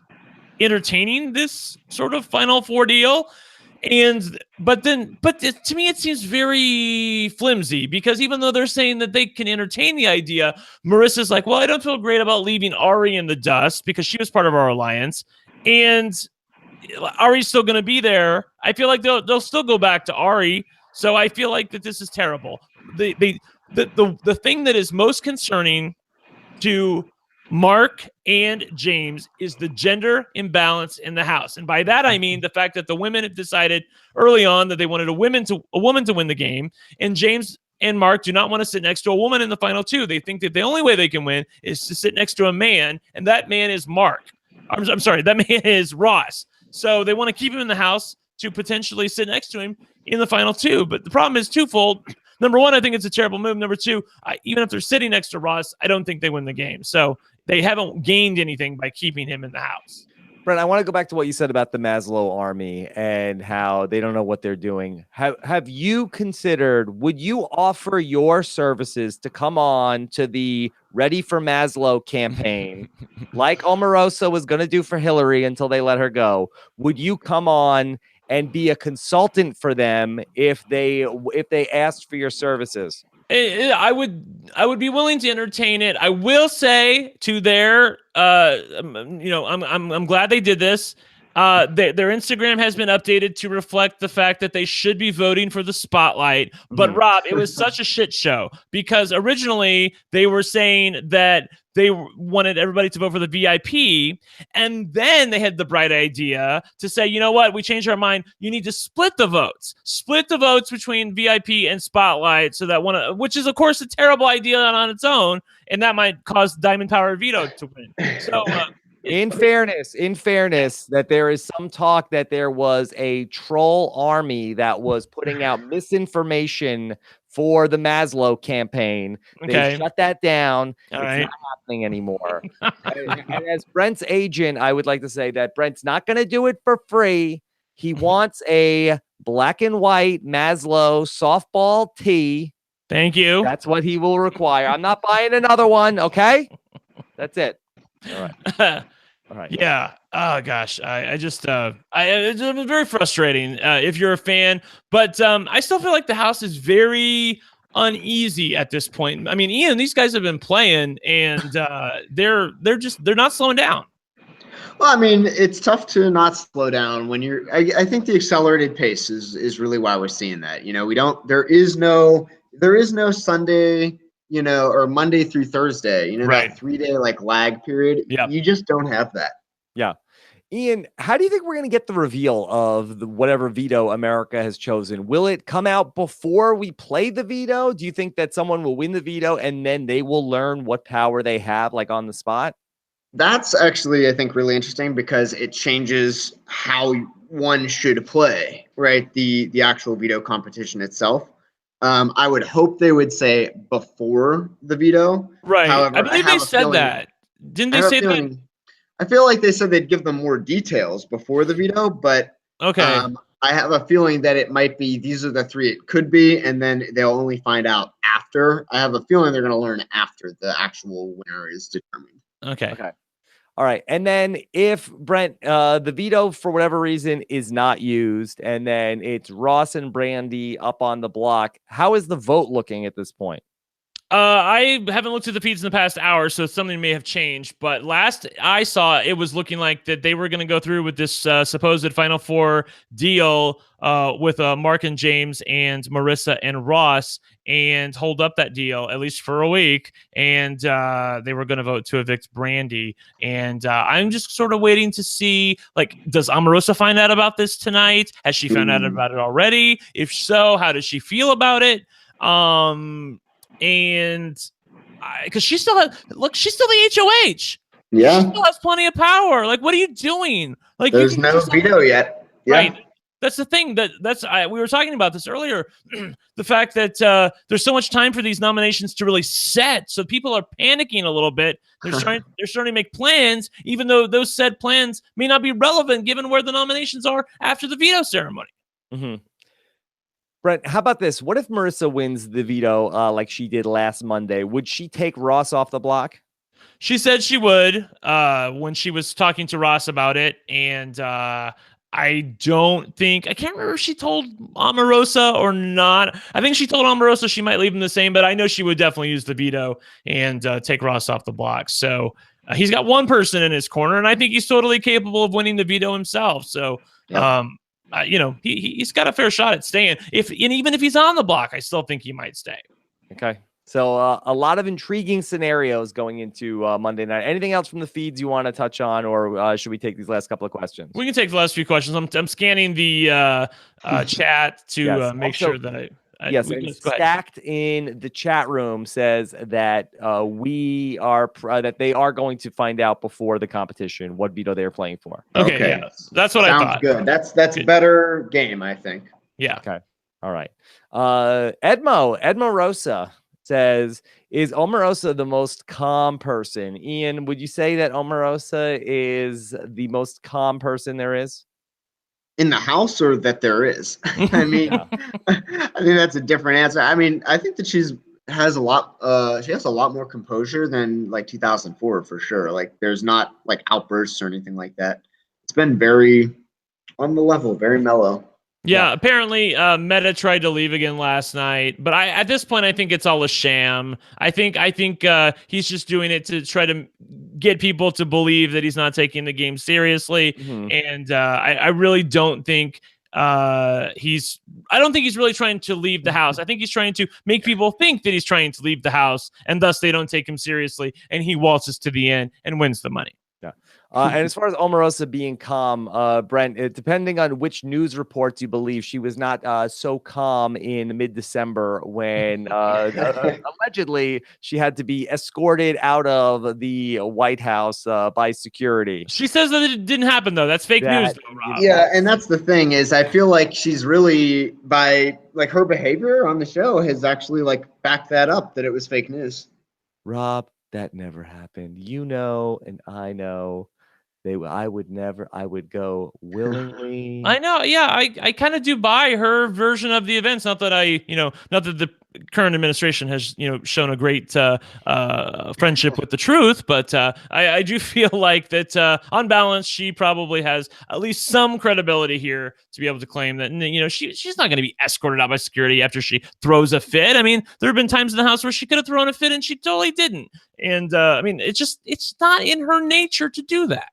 Speaker 3: entertaining this sort of Final Four deal. But to me, it seems very flimsy because even though they're saying that they can entertain the idea, Marissa's like, well, I don't feel great about leaving Ari in the dust because she was part of our alliance. And Ari's still going to be there. I feel like they'll still go back to Ari. So I feel like that this is terrible. The thing that is most concerning to Mark and James is the gender imbalance in the house. And by that, I mean the fact that the women have decided early on that they wanted a woman to win the game. And James and Mark do not want to sit next to a woman in the final two. They think that the only way they can win is to sit next to a man. And that man is Mark. I'm sorry, that man is Ross. So they want to keep him in the house to potentially sit next to him in the final two. But the problem is twofold. Number one, I think it's a terrible move. Number two, even if they're sitting next to Ross, I don't think they win the game. So they haven't gained anything by keeping him in the house.
Speaker 1: Brent, I want to go back to what you said about the Maslow army and how they don't know what they're doing. Have you considered, would you offer your services to come on to the Ready for Maslow campaign like Omarosa was going to do for Hillary until they let her go? Would you come on and be a consultant for them if they asked for your services?
Speaker 3: I would be willing to entertain it. I will say to their, I'm glad they did this. Their Instagram has been updated to reflect the fact that they should be voting for the spotlight. But Rob, it was such a shit show because originally they were saying that they wanted everybody to vote for the VIP. And then they had the bright idea to say, you know what? We changed our mind. You need to split the votes between VIP and spotlight so that which is of course a terrible idea on its own. And that might cause Diamond Power Veto to win. So,
Speaker 1: in fairness, that there is some talk that there was a troll army that was putting out misinformation for the Maslow campaign.
Speaker 3: Okay.
Speaker 1: They shut that down.
Speaker 3: All
Speaker 1: it's
Speaker 3: right.
Speaker 1: not happening anymore. And as Brent's agent, I would like to say that Brent's not going to do it for free. He wants a black and white Maslow softball tee.
Speaker 3: Thank you.
Speaker 1: That's what he will require. I'm not buying another one. Okay. That's it. All right. All right.
Speaker 3: Yeah. Oh gosh. It's very frustrating if you're a fan, but I still feel like the house is very uneasy at this point. I mean, Ian, these guys have been playing and they're not slowing down.
Speaker 2: Well, I mean, it's tough to not slow down when you're. I think the accelerated pace is really why we're seeing that. You know, there is no Sunday, or Monday through Thursday,
Speaker 3: Right.
Speaker 2: That 3-day like lag period.
Speaker 3: Yep.
Speaker 2: You just don't have that.
Speaker 1: Yeah. Ian, how do you think we're going to get the reveal of whatever veto America has chosen? Will it come out before we play the veto? Do you think that someone will win the veto and then they will learn what power they have, like on the spot?
Speaker 2: That's actually, I think, really interesting because it changes how one should play, right? The actual veto competition itself. I would hope they would say before the veto.
Speaker 3: Right.
Speaker 2: However,
Speaker 3: I believe they said that. Didn't they say that?
Speaker 2: I feel like they said they'd give them more details before the veto, but
Speaker 3: Okay.
Speaker 2: I have a feeling that it might be these are the three it could be, and then they'll only find out after. I have a feeling they're going to learn after the actual winner is determined.
Speaker 3: Okay.
Speaker 1: All right. And then if Brent, the veto for whatever reason is not used, and then it's Ross and Brandy up on the block, how is the vote looking at this point?
Speaker 3: I haven't looked at the feeds in the past hour, so something may have changed. But last I saw, it was looking like that they were going to go through with this supposed Final Four deal with Mark and James and Marissa and Ross, and hold up that deal at least for a week. And they were going to vote to evict Brandy. And I'm just sort of waiting to see, like, does Omarosa find out about this tonight? Has she found out about it already? If so, how does she feel about it? And because she's still she's still the HOH.
Speaker 2: Yeah,
Speaker 3: she still has plenty of power. Like, what are you doing? Like,
Speaker 2: there's no veto yet. Yeah.
Speaker 3: Right. That's the thing. We were talking about this earlier. The fact that there's so much time for these nominations to really set, so people are panicking a little bit. They're starting to make plans, even though those said plans may not be relevant given where the nominations are after the veto ceremony.
Speaker 1: Mm-hmm. Brent, how about this? What if Marissa wins the veto like she did last Monday? Would she take Ross off the block?
Speaker 3: She said she would when she was talking to Ross about it. And I can't remember if she told Omarosa or not. I think she told Omarosa she might leave him the same, but I know she would definitely use the veto and take Ross off the block. So he's got one person in his corner, and I think he's totally capable of winning the veto himself. So, he's got a fair shot at staying. Even if he's on the block, I still think he might stay.
Speaker 1: Okay. So a lot of intriguing scenarios going into Monday night. Anything else from the feeds you want to touch on, or should we take these last couple of questions?
Speaker 3: We can take the last few questions. I'm scanning the chat to make sure that
Speaker 1: yes, and Stacked in the chat room says that that they are going to find out before the competition what veto they're playing for.
Speaker 3: Okay. Yeah, that's what I thought.
Speaker 2: Good. That's good. Better game, I think.
Speaker 3: Yeah.
Speaker 1: Okay. All right. Omarosa says, is Omarosa the most calm person? Ian, would you say that Omarosa is the most calm person there is?
Speaker 2: In the house, or that there is? I mean, I think that's a different answer. I mean, I think that she has a lot more composure than like 2004 for sure. Like, there's not like outbursts or anything like that. It's been very on the level, very mellow.
Speaker 3: Yeah, apparently Meta tried to leave again last night, but at this point I think it's all a sham. I think he's just doing it to try to get people to believe that he's not taking the game seriously. Mm-hmm. And I really don't think he's really trying to leave the house. I think he's trying to make people think that he's trying to leave the house, and thus they don't take him seriously, and he waltzes to the end and wins the money.
Speaker 1: Yeah. And as far as Omarosa being calm, Brent, depending on which news reports you believe, she was not so calm in mid-December when allegedly she had to be escorted out of the White House by security.
Speaker 3: She says that it didn't happen, though. That's fake news, though, Rob.
Speaker 2: Yeah, and that's the thing is I feel like she's really, by like her behavior on the show, has actually like backed that up, that it was fake news.
Speaker 1: Rob, that never happened. You know, and I know. I would go willingly.
Speaker 3: I know. Yeah, I kind of do buy her version of the events. Not that not that the current administration has, shown a great friendship with the truth, but I do feel like that on balance, she probably has at least some credibility here to be able to claim that, she's not going to be escorted out by security after she throws a fit. I mean, there have been times in the house where she could have thrown a fit and she totally didn't. And I mean, it's not in her nature to do that.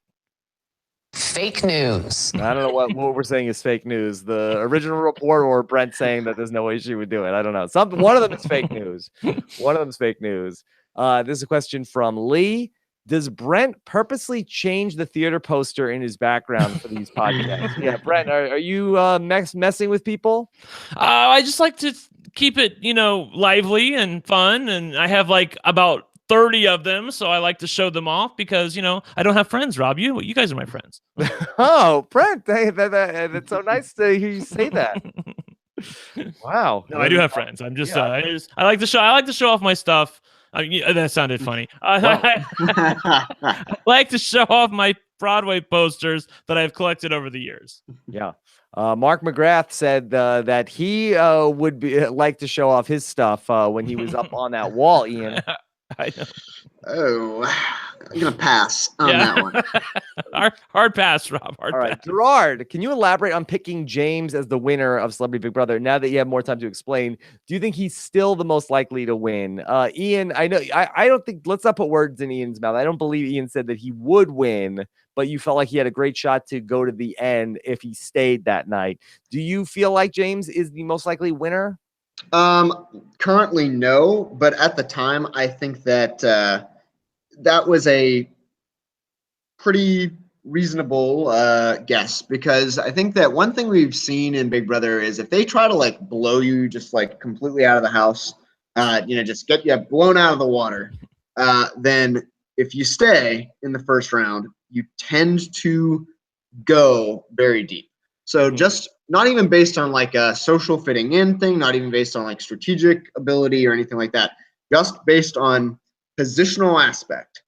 Speaker 5: Fake news.
Speaker 1: I don't know what we're saying is fake news. The original report or Brent saying that there's no way she would do it. I don't know. One of them is fake news. One of them is fake news. This is a question from Lee. Does Brent purposely change the theater poster in his background for these podcasts? Yeah, Brent, are you messing with people?
Speaker 3: I just like to keep it, lively and fun. And I have like about 30 of them, so I like to show them off because, I don't have friends, Rob. You guys are my friends.
Speaker 1: Oh, Brent, that's so nice to hear you say that. Wow.
Speaker 3: No, I do have friends. I'm just, I like to show off my stuff. Yeah, that sounded funny. I like to show off my Broadway posters that I've collected over the years.
Speaker 1: Yeah. Mark McGrath said that he would like to show off his stuff when he was up on that wall, Ian.
Speaker 3: I know.
Speaker 2: Oh, I'm gonna pass on that one.
Speaker 3: Hard pass, Rob. Hard
Speaker 1: All right,
Speaker 3: pass.
Speaker 1: Gerard, can you elaborate on picking James as the winner of Celebrity Big Brother? Now that you have more time to explain, do you think he's still the most likely to win? Ian, I know I don't think, let's not put words in Ian's mouth. I don't believe Ian said that he would win, but you felt like he had a great shot to go to the end if he stayed that night. Do you feel like James is the most likely winner?
Speaker 2: Currently, no, but at the time, I think that that was a pretty reasonable guess, because I think that one thing we've seen in Big Brother is if they try to like blow you just like completely out of the house, just get you blown out of the water, then if you stay in the first round, you tend to go very deep. So just not even based on like a social fitting in thing, not even based on like strategic ability or anything like that, just based on positional aspect,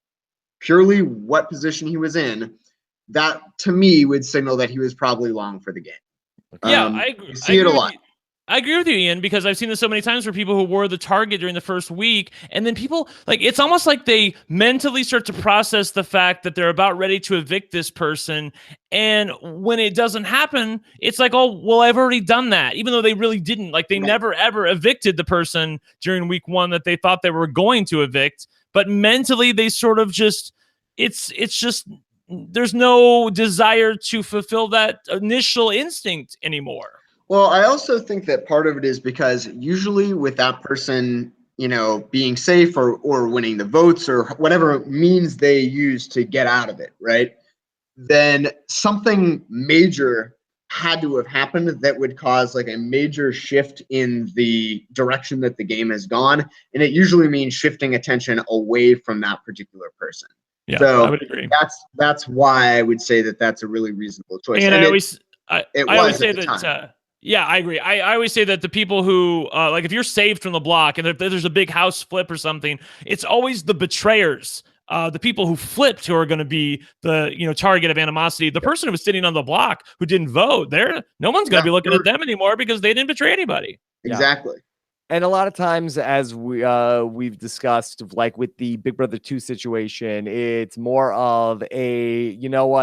Speaker 2: purely what position he was in, that to me would signal that he was probably long for the game.
Speaker 3: Yeah, I agree.
Speaker 2: You see it a lot.
Speaker 3: I agree with you, Ian, because I've seen this so many times where people who were the target during the first week, and then people, like, it's almost like they mentally start to process the fact that they're about ready to evict this person, and when it doesn't happen, it's like, oh, well, I've already done that, even though they really didn't. Like, they never, ever evicted the person during week one that they thought they were going to evict, but mentally, they sort of just, it's just, there's no desire to fulfill that initial instinct anymore.
Speaker 2: Well, I also think that part of it is because usually with that person, being safe or winning the votes or whatever means they use to get out of it, right? Then something major had to have happened that would cause like a major shift in the direction that the game has gone. And it usually means shifting attention away from that particular person.
Speaker 3: Yeah,
Speaker 2: so
Speaker 3: I would agree.
Speaker 2: That's why I would say that that's a really reasonable choice.
Speaker 3: And I always say that. Yeah, I agree. I always say that the people who, like, if you're saved from the block and there's a big house flip or something, it's always the betrayers, the people who flipped, who are going to be the target of animosity. The person who was sitting on the block who didn't vote, no one's going to be looking at them anymore because they didn't betray anybody.
Speaker 2: Exactly.
Speaker 1: And a lot of times, as we've discussed, like with the Big Brother 2 situation, it's more of a,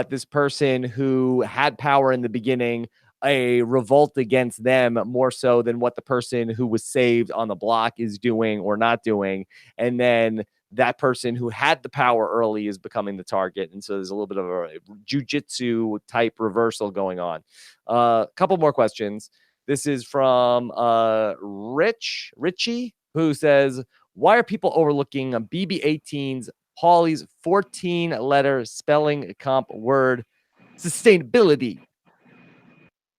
Speaker 1: this person who had power in the beginning, a revolt against them more so than what the person who was saved on the block is doing or not doing. And then that person who had the power early is becoming the target. And so there's a little bit of a jujitsu type reversal going on. A couple more questions. This is from Richie, who says, why are people overlooking BB18's Paulie's 14-letter spelling comp word sustainability?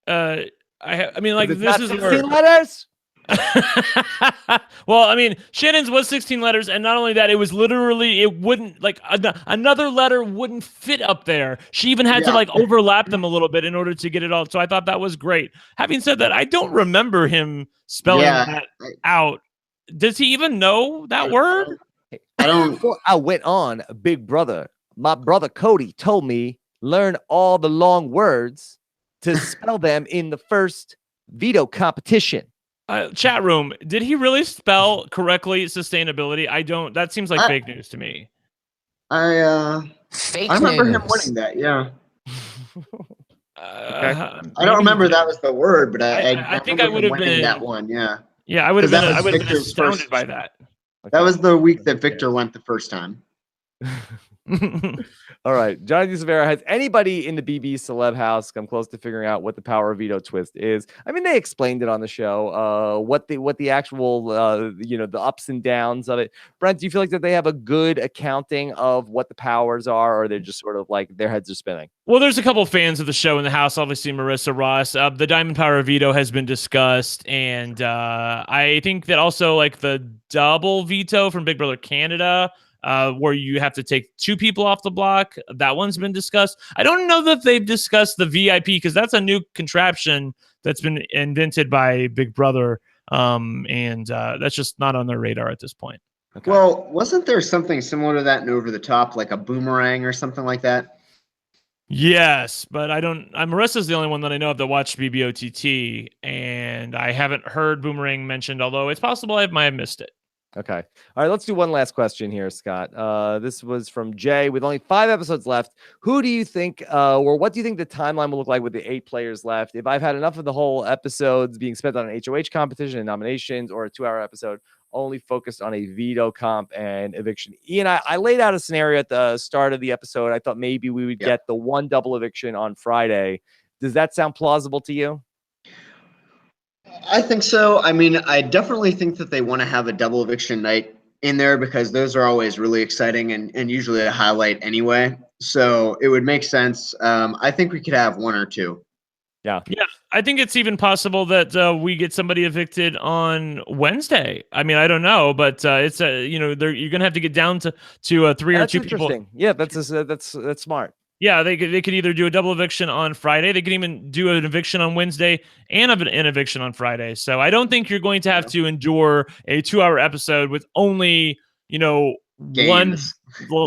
Speaker 3: I mean, like, this is
Speaker 1: 16 letters.
Speaker 3: Well, I mean, Shannon's was 16 letters, and not only that, it was literally, it wouldn't, like, another letter wouldn't fit up there. She even had to, like, overlap them a little bit in order to get it all. So I thought that was great. Having said that, I don't remember him spelling that out. Does he even know that word?
Speaker 2: I don't.
Speaker 1: Before I went on Big Brother, my brother Cody told me learn all the long words to spell them in the first veto competition.
Speaker 3: Chat room, did he really spell correctly sustainability? That seems like fake news to me.
Speaker 2: I remember him winning that, yeah. I don't remember that was the word, but I
Speaker 3: think I would have been
Speaker 2: that one, yeah.
Speaker 3: Yeah, I would have been astounded by that.
Speaker 2: That was the week that Victor went the first time.
Speaker 1: All right. Johnny Severa, has anybody in the BB celeb house come close to figuring out what the power of veto twist is? I mean, they explained it on the show, what the actual, the ups and downs of it. Brent, do you feel like that they have a good accounting of what the powers are, or they're just sort of like their heads are spinning?
Speaker 3: Well, there's a couple of fans of the show in the house, obviously Marissa Ross. The Diamond Power of Veto has been discussed, and I think that also like the double veto from Big Brother Canada, where you have to take two people off the block. That one's been discussed. I don't know that they've discussed the VIP, because that's a new contraption that's been invented by Big Brother, and that's just not on their radar at this point.
Speaker 1: Okay.
Speaker 2: Well, wasn't there something similar to that in Over the Top, like a boomerang or something like that?
Speaker 3: Yes, but I don't. Marissa's the only one that I know of that watched BBOTT, and I haven't heard Boomerang mentioned. Although it's possible I might have missed it.
Speaker 1: Okay. All right. Let's do one last question here, Scott. This was from Jay. With only 5 episodes left, who do you think, or what do you think the timeline will look like with the 8 players left? If I've had enough of the whole episodes being spent on an HOH competition and nominations, or a 2-hour episode only focused on a veto comp and eviction. Ian, I laid out a scenario at the start of the episode. I thought maybe we would get the 1 double eviction on Friday. Does that sound plausible to you?
Speaker 2: I think so. I mean, I definitely think that they want to have a double eviction night in there because those are always really exciting and usually a highlight anyway. So it would make sense. I think we could have 1 or 2.
Speaker 3: Yeah, I think it's even possible that we get somebody evicted on Wednesday. I mean, I don't know, but it's you're gonna have to get down to 3 or 2 people.
Speaker 1: Interesting. Yeah, that's smart.
Speaker 3: Yeah, they could either do a double eviction on Friday. They could even do an eviction on Wednesday and an eviction on Friday. So I don't think you're going to have to endure a 2-hour episode with only, one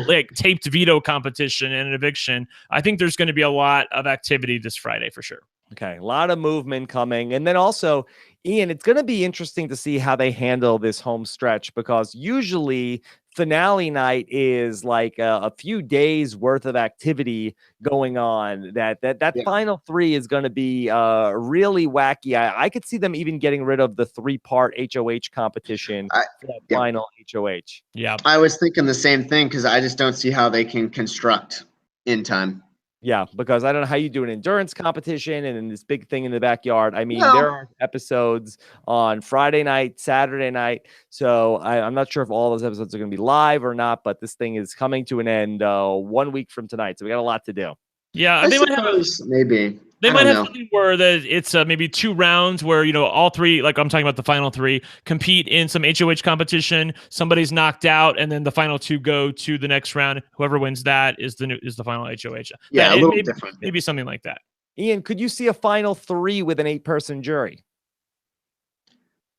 Speaker 3: like taped veto competition and an eviction. I think there's going to be a lot of activity this Friday for sure.
Speaker 1: Okay, a lot of movement coming. And then also, Ian, it's going to be interesting to see how they handle this home stretch, because usually finale night is like a few days worth of activity going on. That final 3 is going to be really wacky. I could see them even getting rid of the 3-part HOH competition for that final HOH.
Speaker 3: Yeah,
Speaker 2: I was thinking the same thing because I just don't see how they can construct in time.
Speaker 1: Yeah, because I don't know how you do an endurance competition and then this big thing in the backyard. I mean,
Speaker 2: Well,
Speaker 1: there are episodes on Friday night, Saturday night. So I'm not sure if all those episodes are going to be live or not, but this thing is coming to an end 1 week from tonight. So we got a lot to do.
Speaker 3: Yeah, they might have
Speaker 2: maybe.
Speaker 3: They might have something where that it's maybe 2 rounds where, all 3, like I'm talking about the final 3, compete in some HOH competition. Somebody's knocked out, and then the final 2 go to the next round. Whoever wins that is the final HOH.
Speaker 2: Yeah, a little different.
Speaker 3: Maybe something like that.
Speaker 1: Ian, could you see a final 3 with an 8-person jury?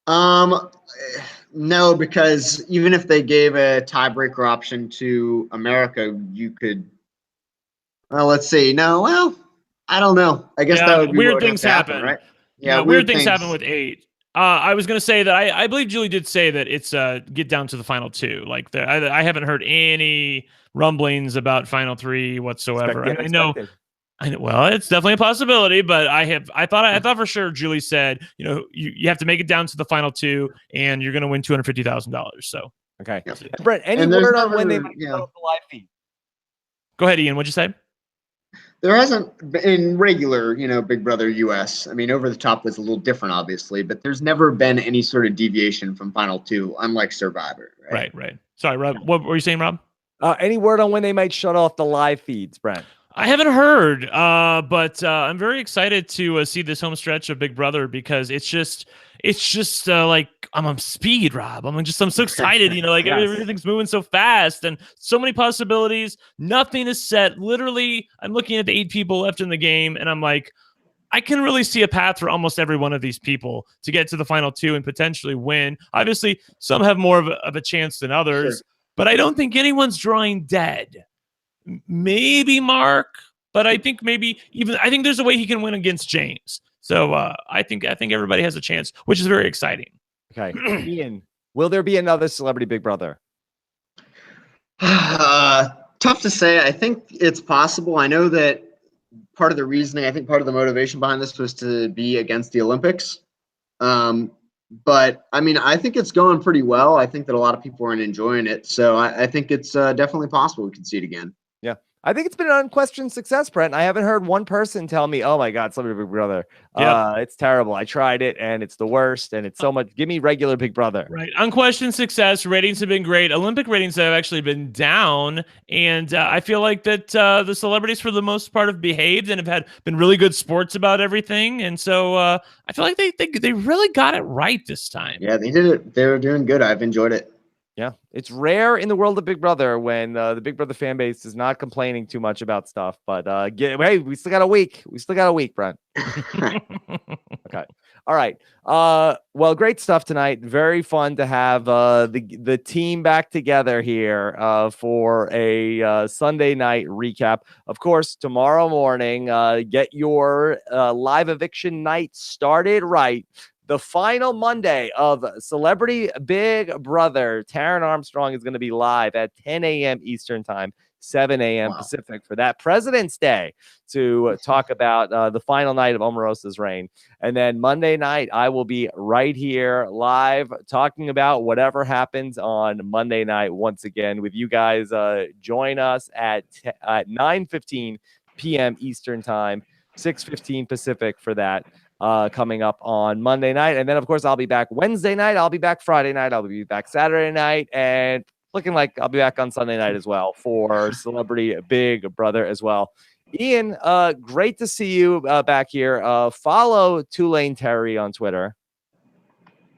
Speaker 2: No, because even if they gave a tiebreaker option to America, you could. Well, let's see. No, well. I don't know. I guess that would be
Speaker 3: weird things happen,
Speaker 2: right?
Speaker 3: Yeah, weird things happen with 8. I was going to say that I believe Julie did say that it's get down to the final 2. Like I haven't heard any rumblings about final 3 whatsoever. I know. Well, it's definitely a possibility, but I thought for sure Julie said, you have to make it down to the final 2, and you're going to win $250,000. So
Speaker 1: okay, Brent, any word on when they might go off the live feed?
Speaker 3: Go ahead, Ian. What'd you say?
Speaker 2: There hasn't been regular, Big Brother US. I mean, Over the Top was a little different, obviously, but there's never been any sort of deviation from Final 2, unlike Survivor.
Speaker 3: Right. Sorry, Rob. What were you saying, Rob?
Speaker 1: Any word on when they might shut off the live feeds, Brent?
Speaker 3: I haven't heard, but I'm very excited to see this home stretch of Big Brother because it's just like I'm on speed, Rob. I'm so excited, like yes. Everything's moving so fast and so many possibilities. Nothing is set. Literally, I'm looking at the 8 people left in the game, and I'm like, I can really see a path for almost every one of these people to get to the final 2 and potentially win. Obviously, some have more of a chance than others, but I don't think anyone's drawing dead. Maybe Mark, but I think I think there's a way he can win against James. So I think everybody has a chance, which is very exciting.
Speaker 1: Okay, Ian, will there be another Celebrity Big Brother?
Speaker 2: Tough to say. I think it's possible. I know that part of the reasoning, I think part of the motivation behind this was to be against the Olympics. But I mean, I think it's going pretty well. I think that a lot of people are enjoying it. So I think it's definitely possible we can see it again.
Speaker 1: Yeah. I think it's been an unquestioned success, Brent. I haven't heard one person tell me, oh my God, Celebrity Big Brother. It's terrible. I tried it and it's the worst. And it's so much. Give me regular Big Brother.
Speaker 3: Right. Unquestioned success. Ratings have been great. Olympic ratings have actually been down. And I feel like that the celebrities for the most part have behaved and have been really good sports about everything. And so I feel like they really got it right this time.
Speaker 2: Yeah, they did it. They were doing good. I've enjoyed it.
Speaker 1: Yeah, it's rare in the world of Big Brother when the Big Brother fan base is not complaining too much about stuff. But hey, we still got a week. We still got a week, Brent. Okay. All right. Well, great stuff tonight. Very fun to have the team back together here for a Sunday night recap. Of course, tomorrow morning, get your live eviction night started right. The final Monday of Celebrity Big Brother. Taryn Armstrong is going to be live at 10 a.m. Eastern Time, 7 a.m. Pacific for that President's Day to talk about the final night of Omarosa's reign. And then Monday night, I will be right here live talking about whatever happens on Monday night once again with you guys. Join us at 9:15 p.m. Eastern Time, 6:15 Pacific for that. Coming up on Monday night. And then, of course, I'll be back Wednesday night. I'll be back Friday night. I'll be back Saturday night. And looking like I'll be back on Sunday night as well for Celebrity Big Brother as well. Ian, great to see you back here. Follow Tulane Terry on Twitter.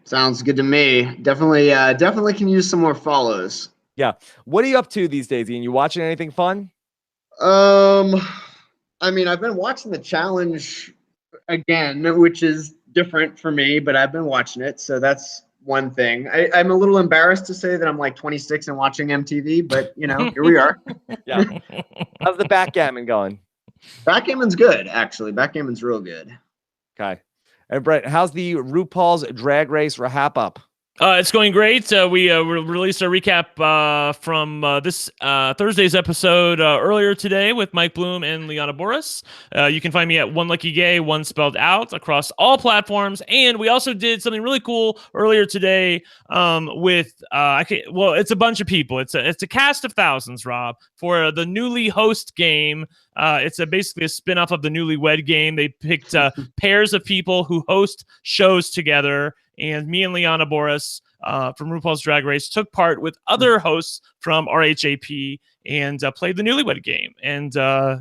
Speaker 2: Sounds good to me. Definitely can use some more follows.
Speaker 1: Yeah. What are you up to these days, Ian? You watching anything fun?
Speaker 2: I mean, I've been watching the challenge again, which is different for me, but I've been watching it, so that's one thing. I'm a little embarrassed to say that I'm like 26 and watching MTV, but here we are.
Speaker 1: Yeah. How's the backgammon going?
Speaker 2: Backgammon's good, actually. Backgammon's real good.
Speaker 1: Okay. And Brent, how's the RuPaul's Drag Race RHAP up?
Speaker 3: It's going great. We released a recap from this Thursday's episode earlier today with Mike Bloom and Liana Boris. You can find me at One Lucky Gay, one spelled out, across all platforms. And we also did something really cool earlier today with it's a bunch of people. It's a cast of thousands, Rob, for the Newly Host game. It's basically a spin-off of the Newlywed Game. They picked pairs of people who host shows together. And me and Liana Boris from RuPaul's Drag Race took part with other hosts from RHAP and played the Newlywed Game. And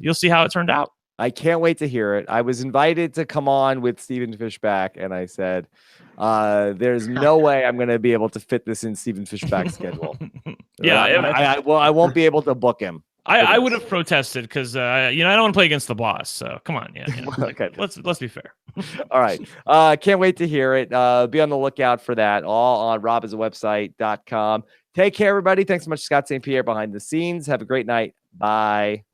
Speaker 3: you'll see how it turned out.
Speaker 1: I can't wait to hear it. I was invited to come on with Stephen Fishback, and I said, there's no way I'm going to be able to fit this in Stephen Fishback's schedule.
Speaker 3: Yeah.
Speaker 1: I won't be able to book him.
Speaker 3: I would have protested because I don't want to play against the boss. So come on,
Speaker 1: Okay.
Speaker 3: Let's be fair.
Speaker 1: All right. Can't wait to hear it. Be on the lookout for that. All on robisawebsite.com. Take care, everybody. Thanks so much, Scott St. Pierre behind the scenes. Have a great night. Bye.